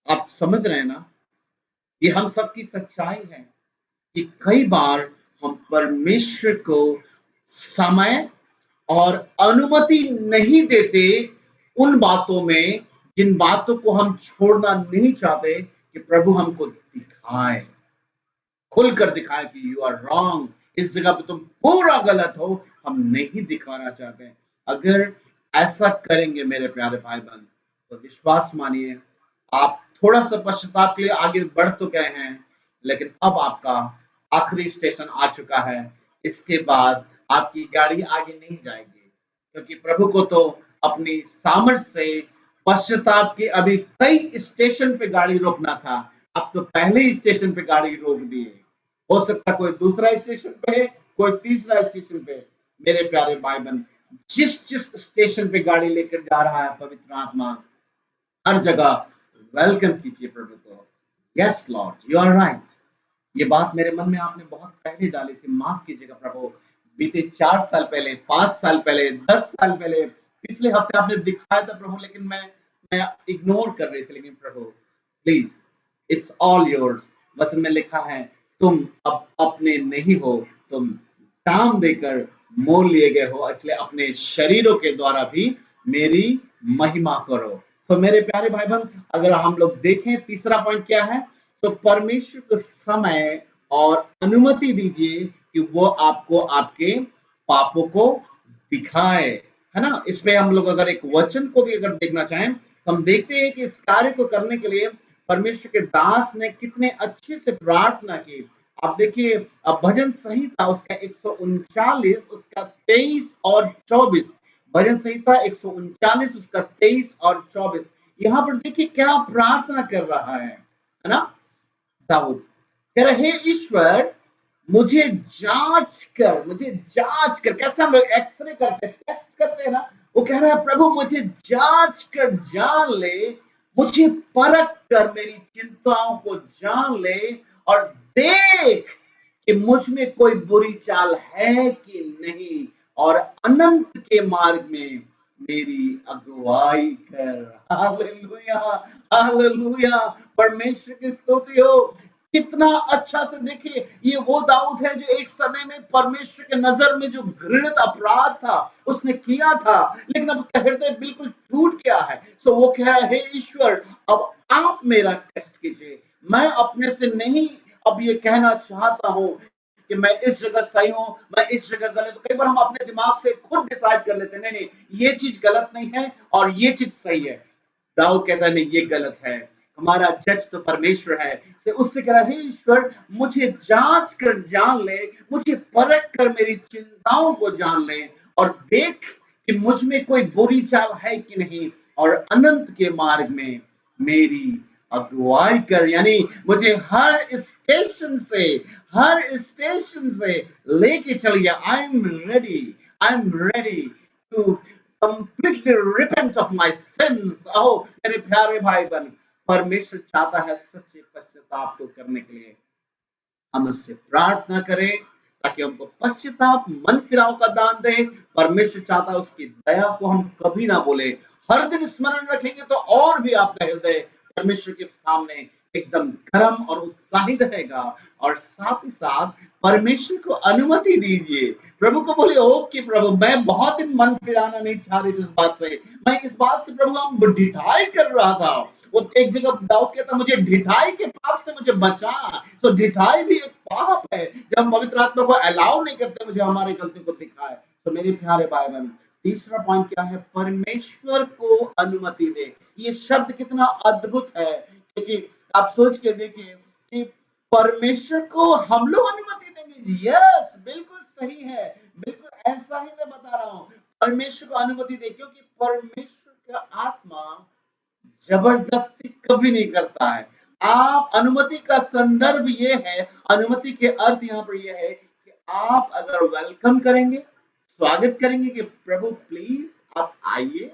आप समझ रहे हैं ना, ये हम सबकी सच्चाई है कि कई बार हम परमेश्वर को समय और अनुमति नहीं देते उन बातों में जिन बातों को हम छोड़ना नहीं चाहते कि प्रभु हमको दिखाए, खुलकर दिखाए कि यू आर रॉन्ग, इस जगह पे तुम पूरा गलत हो। हम नहीं दिखाना चाहते। अगर ऐसा करेंगे मेरे प्यारे भाई बहन, तो विश्वास मानिए, आप थोड़ा सा पश्चाताप के लिए आगे बढ़ तो गए हैं, लेकिन अब आपका आखिरी स्टेशन आ चुका है। इसके बाद आपकी गाड़ी आगे नहीं जाएगी, क्योंकि प्रभु को तो अपनी सामर्थ्य से पश्चाताप के अभी कई स्टेशन पे गाड़ी रोकना था। अब तो पहले ही स्टेशन पे गाड़ी रोक दिए। हो सकता कोई दूसरा स्टेशन पे है, कोई तीसरा स्टेशन पे। मेरे प्यारे भाई बहन, जिस जिस स्टेशन पे गाड़ी लेकर जा रहा है पवित्र आत्मा, हर जगह वेलकम कीजिए प्रभु को। Yes lord, you are right. ये बात मेरे मन में आपने बहुत पहले डाली थी, माफ कीजिएगा प्रभु। बीते 4 साल पहले, 5 साल पहले, 10 साल पहले, पिछले हफ्ते आपने दिखाया था प्रभु, लेकिन मैं इग्नोर कर रही थी। लेकिन प्रभु प्लीज, इट्स ऑल योर्स। वचन में लिखा है तुम अब अपने नहीं हो, तुम काम देकर मोल लिए गए हो, इसलिए अपने शरीरों के द्वारा भी मेरी महिमा करो। सो मेरे प्यारे भाई बहन, अगर हम लोग देखें तीसरा पॉइंट क्या है, तो परमेश्वर को समय और अनुमति दीजिए कि वो आपको आपके पापों को दिखाए, है ना। इसमें हम लोग अगर एक वचन को भी अगर देखना चाहें तो हम देखते हैं कि इस कार्य को करने के लिए परमेश्वर के दास ने कितने अच्छे से प्रार्थना की। आप देखिए, अब भजन संहिता उसका 139 उसका 23 और 24, भजन संहिता 139 उसका 23 और 24, यहाँ पर देखिए क्या प्रार्थना कर रहा है ना। दाऊद कह रहे, हे ईश्वर मुझे जांच कर, मुझे जांच कर। कैसे हम लोग एक्सरे करते हैं, टेस्ट करते हैं ना, वो कह रहा है प्रभु मुझे जांच कर जान ले, मुझे परख कर मेरी चिंताओं को जान ले, और देख कि मुझ में कोई बुरी चाल है कि नहीं, और अनंत के मार्ग में मेरी अगुवाई कर। हालेलुया, हालेलुया, परमेश्वर की स्तुति हो। कितना अच्छा से देखिए, ये वो दाऊद है जो एक समय में परमेश्वर के नजर में जो घृणित अपराध था उसने किया था, लेकिन अब उसका हृदय बिल्कुल टूट गया है। सो वो कह रहा है, हे ईश्वर अब आप मेरा टेस्ट कीजिए। मैं अपने से नहीं अब ये कहना चाहता हूं कि मैं इस जगह सही हूं, मैं इस जगह गलत हूं। कई बार हम अपने दिमाग से खुद डिसाइड कर लेते हैं, नहीं नहीं ये चीज गलत नहीं है और ये चीज सही है। दाऊद कहता है नहीं ये गलत है, हमारा जज तो परमेश्वर है। से उससे कह रहा है, ईश्वर मुझे जांच कर जान ले, मुझे परख कर मेरी चिंताओं को जान ले, और देख कि मुझ में कोई बुरी चाल है कि नहीं, और अनंत के मार्ग में मेरी अगुवाई कर। यानी मुझे हर स्टेशन से लेके चलिए। I am ready to completely repent of my sins। मेरे प्यारे भाई बहन, परमेश्वर चाहता है सच्चे पश्चाताप को करने के लिए हम उससे प्रार्थना करें ताकि हमको पश्चाताप मन फिराव का दान दे। परमेश्वर चाहता है उसकी दया को हम कभी ना बोले, हर दिन स्मरण रखेंगे तो और भी आपका हृदय परमेश्वर के सामने एकदम गर्म और उत्साहित रहेगा। और साथ ही साथ परमेश्वर को अनुमति दीजिए। प्रभु को बोले, ओके प्रभु, मैं बहुत दिन मन फिराना नहीं चाह रही थी इस बात से, मैं इस बात से प्रभु हम ढिठाई कर रहा था। वो एक जगह दाऊद कहता, मुझे ढिठाई के पाप से मुझे बचा। तो ढिठाई भी एक पाप है जब हम पवित्र आत्मा को अलाउ नहीं करते मुझे हमारी गलती को दिखाए। तो मेरे प्यारे भाई बहन, तीसरा पॉइंट क्या है? परमेश्वर को अनुमति दे। ये शब्द कितना अद्भुत है, क्योंकि आप सोच के देखिए कि परमेश्वर को हम लोग अनुमति देंगे। यस, बिल्कुल सही है, बिल्कुल ऐसा ही मैं बता रहा हूं। परमेश्वर को अनुमति दे, क्योंकि परमेश्वर का आत्मा जबरदस्ती कभी नहीं करता है। आप अनुमति का संदर्भ ये है, अनुमति के अर्थ यहाँ पर ये है कि आप अगर वेलकम करेंगे, स्वागत करेंगे कि प्रभु प्लीज आप आइए,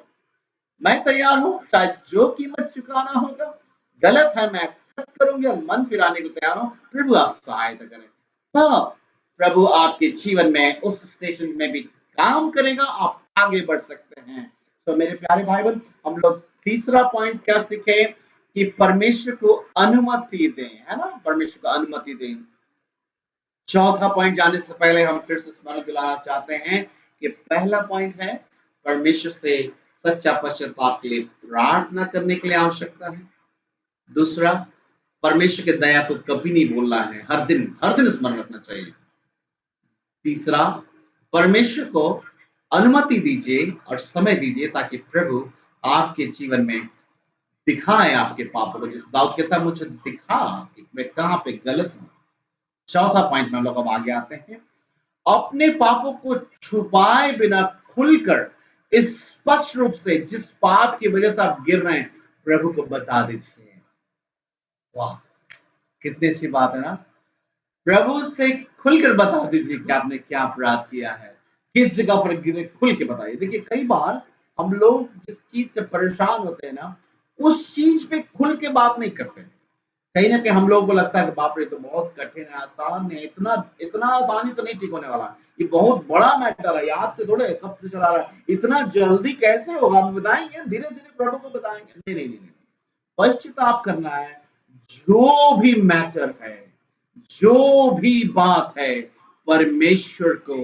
मैं तैयार हूं, चाहे जो कीमत चुकाना होगा, गलत है मैं एक्सेप्ट करूंगी और मन फिराने को तैयार हूं, प्रभु आप सहायता करें। तो प्रभु आपके जीवन में उस स्टेशन में भी काम करेगा, आप आगे बढ़ सकते हैं। तो मेरे प्यारे भाई बहन, हम लोग तीसरा पॉइंट क्या सीखे कि परमेश्वर को अनुमति दें, है ना, परमेश्वर को अनुमति दें। चौथा पॉइंट जाने से पहले हम फिर से स्मरण दिलाना चाहते हैं कि पहला पॉइंट है परमेश्वर से सच्चा पश्चाताप के लिए प्रार्थना करने के लिए आवश्यकता है। दूसरा, परमेश्वर के दया को कभी नहीं भूलना है, हर दिन स्मरण रखना चाहिए। तीसरा, परमेश्वर को अनुमति दीजिए और समय दीजिए ताकि प्रभु आपके जीवन में दिखाए आपके पापों को। जिस दाऊद कहता है, मुझे दिखा कि मैं कहां पे गलत हूं। चौथा पॉइंट में हम लोग अब आगे आते हैं, अपने पापों को छुपाए बिना खुलकर इस स्पष्ट रूप से जिस पाप की वजह से आप गिर रहे हैं प्रभु को बता दीजिए। वाह, कितनी अच्छी बात है ना। प्रभु से खुलकर बता दीजिए कि आपने क्या अपराध किया है, किस जगह पर गिरे, खुल के बताइए। देखिए, कई बार हम लोग जिस चीज से परेशान होते हैं ना, उस चीज पे खुल के बात नहीं करते। कहीं ना कहीं हम लोगों को लगता है कि बाप रे, तो बहुत कठिन है, आसान है, इतना इतना आसानी से नहीं ठीक होने वाला, ये बहुत बड़ा मैटर है, याद से थोड़े कब से चला रहा है, इतना जल्दी कैसे होगा, हम बताएंगे, धीरे धीरे प्रभु को बताएंगे। नहीं नहीं नहीं, पश्चाताप करना है। जो भी मैटर है, जो भी बात है, परमेश्वर को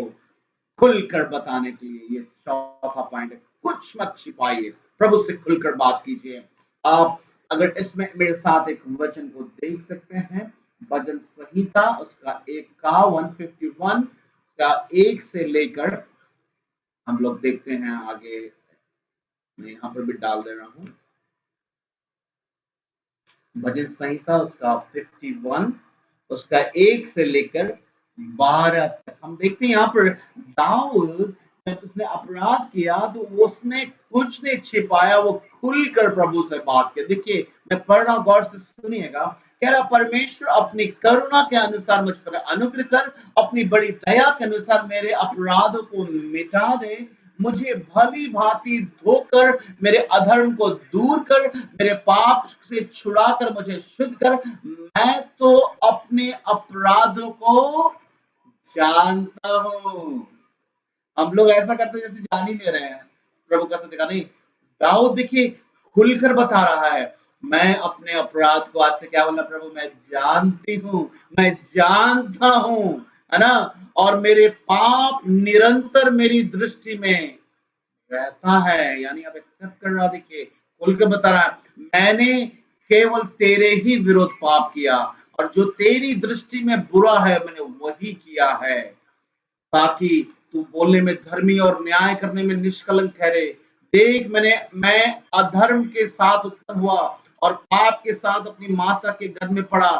खुलकर बताने के लिए ये चौथा पॉइंट है। कुछ मत छिपाइए, प्रभु से खुलकर बात कीजिए। आप अगर इसमें मेरे साथ एक वचन को देख सकते हैं, भजन संहिता उसका 51 का 1 से लेकर हम लोग देखते हैं आगे, मैं यहाँ पर भी डाल दे रहा हूँ। भजन संहिता उसका 51 उसका 1 से लेकर 12 तक हम देखते हैं। यहाँ पर दाऊद जब उसने अपराध किया तो उसने कुछ नहीं छिपाया, वो खुलकर प्रभु से बात की। देखिए, मैं पढ़ रहा हूं, गौर से सुनिएगा। कह रहा, परमेश्वर अपनी करुणा के अनुसार मुझ पर अनुग्रह कर, अपनी बड़ी दया के अनुसार मेरे अपराधों को मिटा दे, मुझे भली भांति धोकर मेरे अधर्म को दूर कर, मेरे पाप से छुड़ाकर मुझे शुद्ध कर। मैं तो अपने अपराधों को जानता हूँ। हम लोग ऐसा करते जैसे जान ही नहीं रहे हैं, प्रभु का सत्य का नहीं। दाऊद देखिए खुलकर बता रहा है, मैं अपने अपराध को आज से क्या बोलना, प्रभु मैं जानती हूँ, मैं जानता हूँ, है ना, और मेरे पाप निरंतर मेरी दृष्टि में रहता है। यानी अब एक्सेप्ट कर रहा, देखिए खुलकर बता रहा है, मैंने केवल तेरे ही विरोध पाप किया और जो तेरी दृष्टि में बुरा है मैंने वही किया है, ताकि तू बोलने में धर्मी और न्याय करने में निष्कलंक ठहरे। देख, मैं अधर्म के साथ उत्पन्न हुआ और पाप के साथ अपनी माता के गर्भ में पड़ा।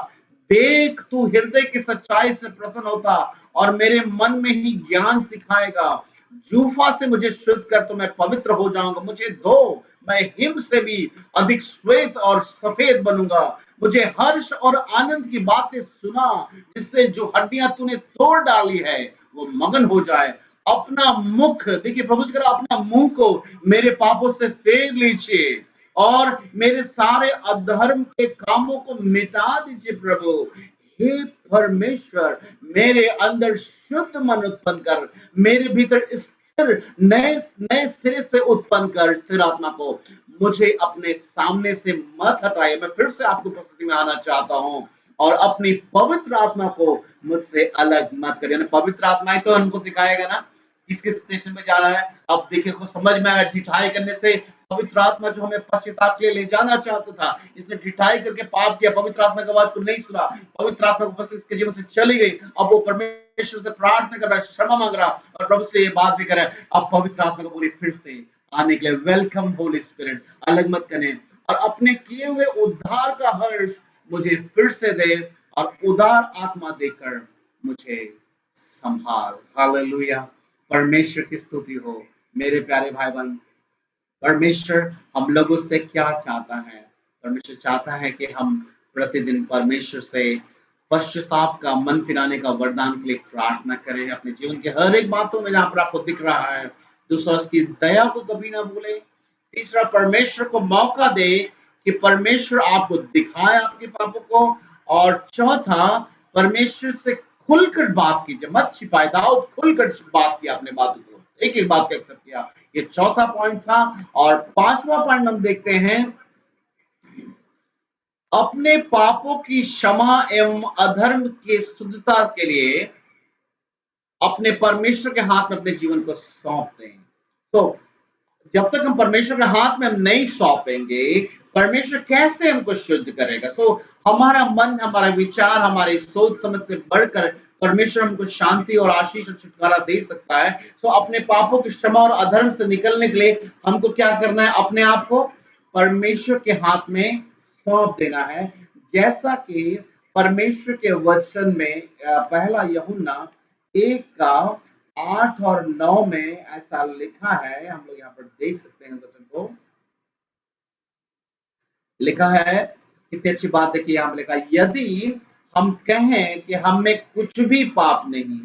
देख, तू हृदय की सच्चाई से प्रसन्न होता और मेरे मन में ही ज्ञान सिखाएगा। जूफा से मुझे शुद्ध कर तो मैं पवित्र हो जाऊंगा, मुझे धो, मैं हिम से भी अधिक श्वेत और सफेद बनूंगा। मुझे हर्ष और आनंद की बातें सुना, जिससे जो हड्डियां तूने तोड़ डाली है वो मगन हो जाए। अपना मुख, देखिए प्रभु से अपना मुंह को मेरे पापों से फेर लीजिए और मेरे सारे अधर्म के कामों को मिटा दीजिए। प्रभु हे परमेश्वर, मेरे अंदर शुद्ध मन उत्पन्न कर, मेरे भीतर फिर नए नए सिरे से उत्पन्न कर स्थिर आत्मा को मुझे अपने सामने से मत हटाइए। मैं फिर से आपको उपस्थिति में आना चाहता हूँ और अपनी पवित्र आत्मा को मुझसे अलग मत करिए। पवित्र आत्मा ही तो हमको सिखाएगा ना किस किस स्टेशन में जाना है। अब देखिए उसको समझ में आया, ढिठाई करने से पवित्र आत्मा जो हमें पश्चाताप के लिए ले जाना चाहता था, इसने ढिठाई करके पाप किया, पवित्र आत्मा की आवाज को नहीं सुना, पवित्र आत्मा को बस इसके जीवन से चली गई। अब वो परमेश्वर से प्रार्थना कर रहा है, क्षमा मांग रहा और प्रभु से ये बात भी कर रहा है। अब पवित्र आत्मा को बोली फिर से आने के लिए, वेलकम होली स्पिरिट, अलग मत करें और अपने किए हुए उद्धार का हर्ष मुझे फिर से दे और उदार आत्मा देकर मुझे संभाल। हालेलुया, परमेश्वर की स्तुति हो। मेरे प्यारे भाई बहन, परमेश्वर हम लोगों से क्या चाहता है? परमेश्वर चाहता है कि हम प्रतिदिन परमेश्वर से पश्चाताप का, मन फिराने का वरदान के लिए प्रार्थना करें अपने जीवन के हर एक बातों में जहां पर आपको दिख रहा है। दूसरा, उसकी दया को कभी ना भूले। तीसरा, परमेश्वर को मौका दे कि परमेश्वर आपको दिखाए आपके पापों को। और चौथा, परमेश्वर से खुलकर बात कीजिए, मत छिपाए। दाऊद खुलकर बात किया अपने बातों को, एक एक बात को एक्सेप्ट किया। ये चौथा पॉइंट था। और पांचवा पॉइंट हम देखते हैं, अपने पापों की क्षमा एवं अधर्म की शुद्धता के लिए अपने परमेश्वर के हाथ में अपने जीवन को सौंप दें। तो जब तक हम परमेश्वर के हाथ में हम नहीं सौंपेंगे, परमेश्वर कैसे हमको शुद्ध करेगा? हमारा मन, हमारा विचार, हमारी सोच समझ से बढ़कर परमेश्वर हमको शांति और आशीष और छुटकारा दे सकता है। अपने पापों की क्षमा और अधर्म से निकलने के लिए हमको क्या करना है? अपने आप को परमेश्वर के हाथ में सौंप देना है। जैसा कि परमेश्वर के वचन में पहला यूहन्ना 1:8 और 9 में ऐसा लिखा है, हम लोग यहाँ पर देख सकते हैं वचन को। लिखा है, कितनी अच्छी बात देखिए, यहाँ पर लिखा है, यदि हम कहें कि हम में कुछ भी पाप नहीं,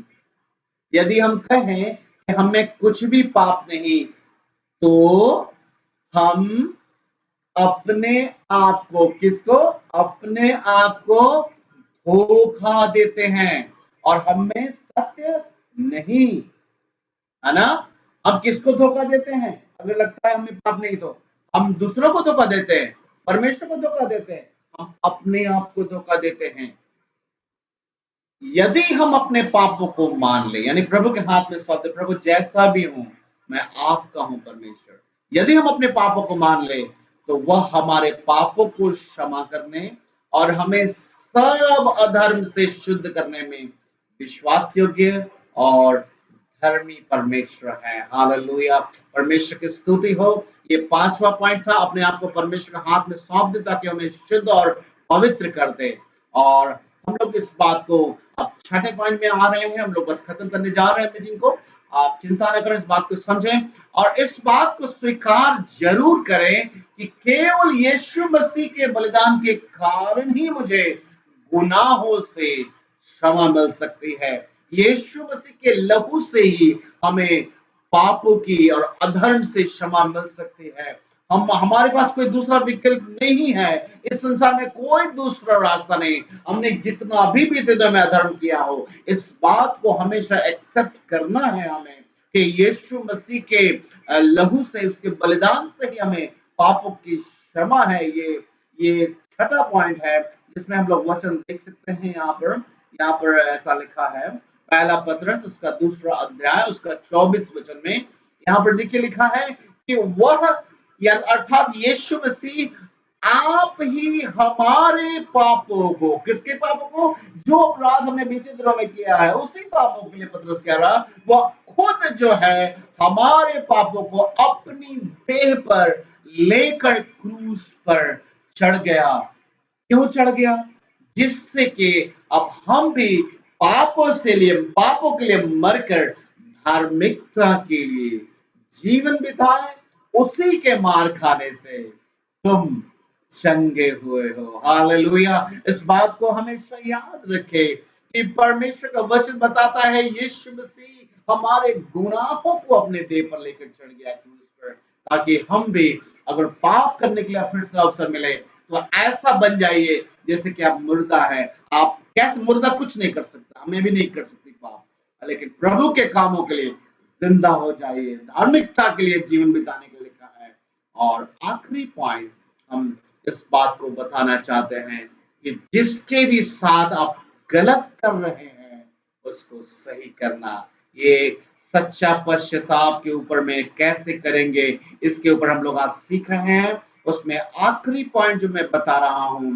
यदि हम कहें कि हम में कुछ भी पाप नहीं, तो हम अपने आप को, किसको? अपने आप को धोखा देते हैं और हमें सत्य नहीं, है ना? हम किसको धोखा देते हैं? अगर लगता है हमें पाप नहीं, तो हम दूसरों को धोखा देते हैं, परमेश्वर को धोखा देते हैं, हम अपने आप को धोखा देते हैं। यदि हम अपने पापों को मान ले, यानी प्रभु के हाथ में सौंप दे, प्रभु जैसा भी हूं मैं आपका हूं परमेश्वर, यदि हम अपने पापों को मान ले, तो वह हमारे पापों को क्षमा करने और हमें सब अधर्म से शुद्ध करने में विश्वास योग्य और धर्मी परमेश्वर है। हालेलुया, परमेश्वर की स्तुति हो। ये पांचवा पॉइंट था, अपने आप को परमेश्वर के हाथ में सौंप दे ताकि हमें शुद्ध और पवित्र कर दे। और हम लोग इस बात को अब छठे पॉइंट में आ रहे हैं, हम लोग बस खत्म करने जा रहे हैं मीटिंग को। आप चिंता न करें, इस बात को समझें और इस बात को स्वीकार जरूर करें कि केवल यीशु मसीह के बलिदान के कारण ही मुझे गुनाहों से क्षमा मिल सकती है। यीशु मसीह के लहू से ही हमें पापों की और अधर्म से क्षमा मिल सकती है। हमारे पास कोई दूसरा विकल्प नहीं है, इस संसार में कोई दूसरा रास्ता नहीं। हमने जितना भी बीते दिन में अधर्म किया हो, इस बात को हमेशा एक्सेप्ट करना है हमें कि यीशु मसीह के लहू से, उसके बलिदान से ही हमें पापों की क्षमा है। ये छठा पॉइंट है जिसमें हम लोग वचन देख सकते हैं। यहाँ पर ऐसा लिखा है, पहला पत्रस उसका 2 अध्याय उसका 24 वचन में यहाँ पर देखिए लिखा है कि वह, या अर्थात यीशु मसीह आप ही हमारे पापों को, किसके पापों को? जो अपराध हमने बीते दिनों में किया है, उसी पापों के लिए पत्रस कह रहा, वह खुद जो है हमारे पापों को अपनी देह पर लेकर क्रूस पर चढ़ गया। क्यों चढ़ गया? जिससे कि अब हम भी पापों के लिए मरकर धार्मिकता के लिए जीवन बिताए, उसी के मार खाने से तुम चंगे हुए हो। हालेलुया, इस बात को हमेशा याद रखे कि परमेश्वर का वचन बताता है यीशु मसीह हमारे गुनाहों को अपने देह पर लेकर चढ़ गया क्रूस पर, ताकि हम भी अगर पाप करने के लिए फिर से अवसर मिले तो ऐसा बन जाइए जैसे कि आप मुर्दा है। आप कैसे? मुर्दा कुछ नहीं कर सकता, हमें भी नहीं कर सकती पाप, लेकिन प्रभु के कामों के लिए जिंदा हो जाइए, धार्मिकता के लिए जीवन बिताने के लिए लिखा है। और आखिरी पॉइंट हम इस बात को बताना चाहते हैं कि जिसके भी साथ आप गलत कर रहे हैं उसको सही करना। ये सच्चा पश्चाताप के ऊपर में कैसे करेंगे, इसके ऊपर हम लोग आज सीख रहे हैं। उसमें आखिरी पॉइंट जो मैं बता रहा हूं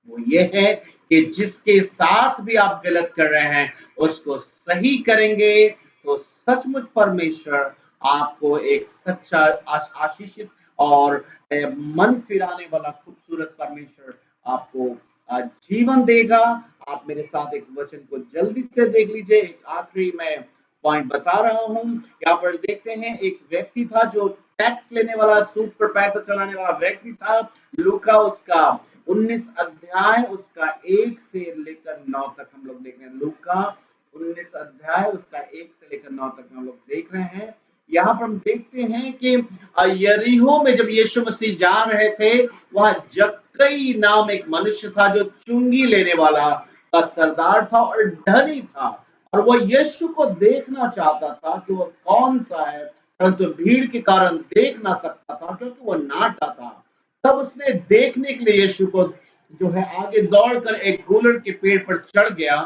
वो ये है कि जिसके साथ भी आप गलत कर रहे हैं उसको सही करेंगे तो सचमुच परमेश्वर आपको एक सच्चा आशीषित और मन फिराने वाला खूबसूरत परमेश्वर आपको जीवन देगा। आप मेरे साथ एक वचन को जल्दी से देख लीजिए। एक आखिरी मैं पॉइंट बता रहा हूं। यहाँ पर देखते हैं एक व्यक्ति था जो टैक्स लेने वाला, सूद पर पैसा चलाने वाला व्यक्ति था। लूका उसका 19 अध्याय उसका 1 से लेकर 9 तक हम लोग देख रहे हैं। लूका 19 अध्याय उसका 1 से लेकर 9 तक हम लोग देख रहे हैं। यहाँ पर हम देखते हैं कि यरीहो में जब यीशु मसीह जा रहे थे, वहां जक्कई नाम एक मनुष्य था जो चुंगी लेने वाला का सरदार था और धनी था। और वह यीशु को देखना चाहता था कि वह कौन सा है, परंतु भीड़ के कारण देख ना सकता था क्योंकि वह नाटा था। तब उसने देखने के लिए यीशु को जो है आगे दौड़कर एक गुलर के पेड़ पर चढ़ गया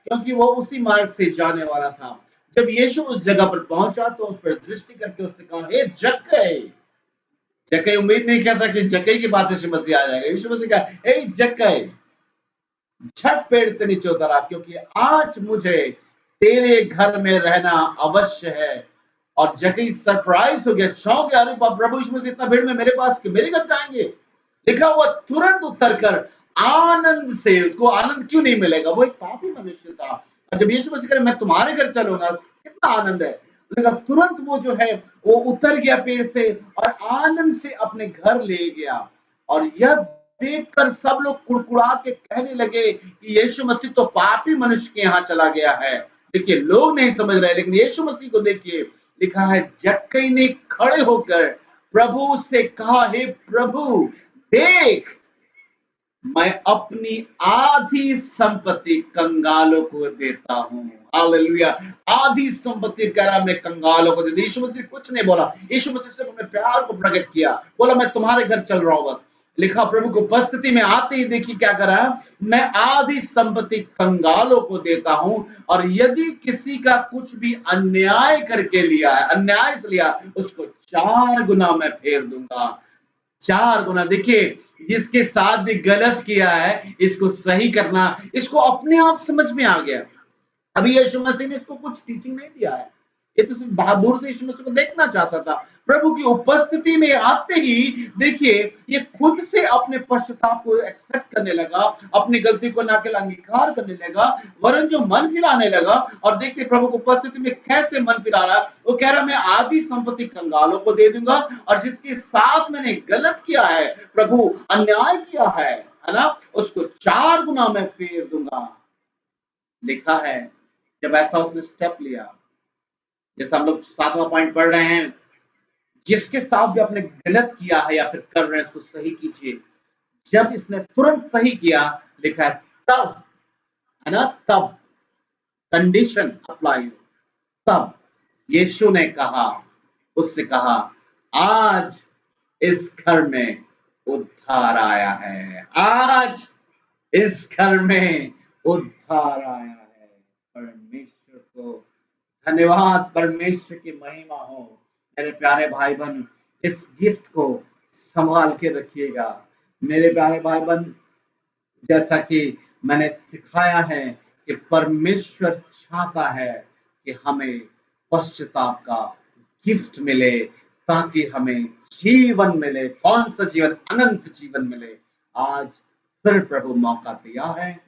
क्योंकि वो उसी मार्ग से जाने वाला था। जब यीशु उस जगह पर पहुंचा तो उस पर दृष्टि करके उसने कहा, हे जक्कई। जक्कई उम्मीद नहीं किया था कि जक्कई के पास यीशु मसीह आ जाएगा। यीशु मसीह कहा, हे जक्कई, झट पेड़ से नीचे उतरा क्योंकि आज मुझे तेरे घर में रहना अवश्य है। और जक्कई सरप्राइज हो गया, चौंक गया, अरे प्रभु यीशु मसीह इतना भीड़ में मेरे पास मेरे घर जाएंगे। लिखा हुआ तुरंत उतर कर आनंद से, उसको आनंद क्यों नहीं मिलेगा, वो एक पापी मनुष्य था। और जब यीशु मसीह कहे मैं तुम्हारे घर चलूंगा, कितना आनंद है। लेकिन तुरंत वो जो है वो उतर गया पेड़ से और आनंद से अपने घर ले गया। और यह देखकर सब लोग कुड़कुड़ा के कहने लगे कि यीशु मसीह तो पापी मनुष्य के यहाँ चला गया है। देखिए, लोग नहीं समझ रहे, लेकिन यीशु मसीह को देखिए, लिखा है जक्कई ने खड़े होकर प्रभु से कहा, हे प्रभु देख, मैं अपनी आधी संपत्ति कंगालों को देता हूं। हालेलुया। आधी संपत्ति कह रहा मैं कंगालों को देता। यीशु मसीह कुछ नहीं बोला, यीशु मसीह सिर्फ अपने प्यार को प्रकट किया, बोला मैं तुम्हारे घर चल रहा हूं बस। लिखा प्रभु को उपस्थिति में आते ही देखिए क्या करा, मैं आधी संपत्ति कंगालों को देता हूं और यदि किसी का कुछ भी अन्याय करके लिया है, अन्याय से लिया, उसको 4 गुना मैं फेर दूंगा। 4 गुना। देखिए, जिसके साथ भी गलत किया है इसको सही करना, इसको अपने आप समझ में आ गया। अभी यीशु मसीह ने इसको कुछ टीचिंग नहीं दिया है, ये तो सिर्फ बहादुर से यीशु मसीह को देखना चाहता था। प्रभु की उपस्थिति में आते ही देखिए ये खुद से अपने पश्चाताप को एक्सेप्ट करने लगा, अपनी गलती को ना केवल अंगीकार करने लगा वरन जो मन फिराने लगा। और देखिए प्रभु की उपस्थिति में कैसे मन फिरा रहा, वो कह रहा मैं आधी संपत्ति कंगालों को दे दूंगा और जिसके साथ मैंने गलत किया है, प्रभु अन्याय किया है ना, उसको 4 गुना मैं फेर दूंगा। लिखा है जब ऐसा उसने स्टेप लिया, जैसे हम लोग 7वां पॉइंट पढ़ रहे हैं, जिसके साथ भी आपने गलत किया है या फिर कर रहे हैं उसको सही कीजिए। जब इसने तुरंत सही किया, लिखा है तब, है ना, तब कंडीशन अप्लाई, तब यीशु ने कहा, उससे कहा आज इस घर में उद्धार आया है, आज इस घर में उद्धार आया है। परमेश्वर को धन्यवाद, परमेश्वर की महिमा हो। मेरे प्यारे भाई बहन, इस गिफ्ट को संभाल के रखिएगा। मेरे प्यारे भाई बहन, जैसा कि मैंने सिखाया है कि परमेश्वर चाहता है कि हमें पश्चाताप का गिफ्ट मिले ताकि हमें जीवन मिले। कौन सा जीवन? अनंत जीवन मिले। आज फिर प्रभु मौका दिया है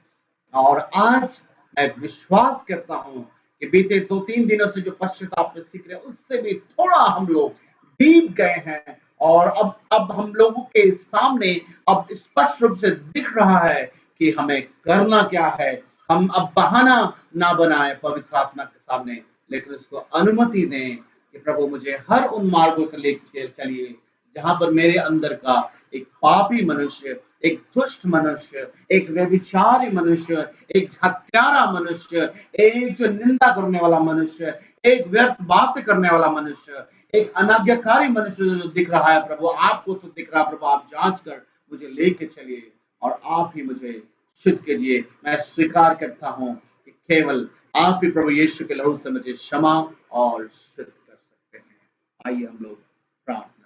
और आज मैं विश्वास करता हूं कि बीते 2-3 दिनों से जो पश्चाताप में सीख रहे हैं उससे भी थोड़ा हम लोग डीप गए हैं और अब हम लोगों के सामने अब स्पष्ट रूप से दिख रहा है कि हमें करना क्या है। हम अब बहाना ना बनाए पवित्र आत्मा के सामने, लेकिन उसको अनुमति दें कि प्रभु मुझे हर उन मार्गों से लेकर चलिए जहां पर मेरे अंदर का एक पापी मनुष्य, एक दुष्ट मनुष्य, एक व्यभिचारी मनुष्य, एक हत्यारा मनुष्य, एक जो निंदा करने वाला मनुष्य, एक व्यर्थ बात करने वाला मनुष्य, एक अनाज्ञाकारी मनुष्य जो दिख रहा है प्रभु, आपको तो दिख रहा है प्रभु, आप जांच कर मुझे लेके चलिए और आप ही मुझे शुद्ध कीजिए। मैं स्वीकार करता हूं कि केवल आप ही प्रभु यीशु के लहू से मुझे क्षमा और शुद्ध कर सकते हैं। आइए हम लोग प्रार्थना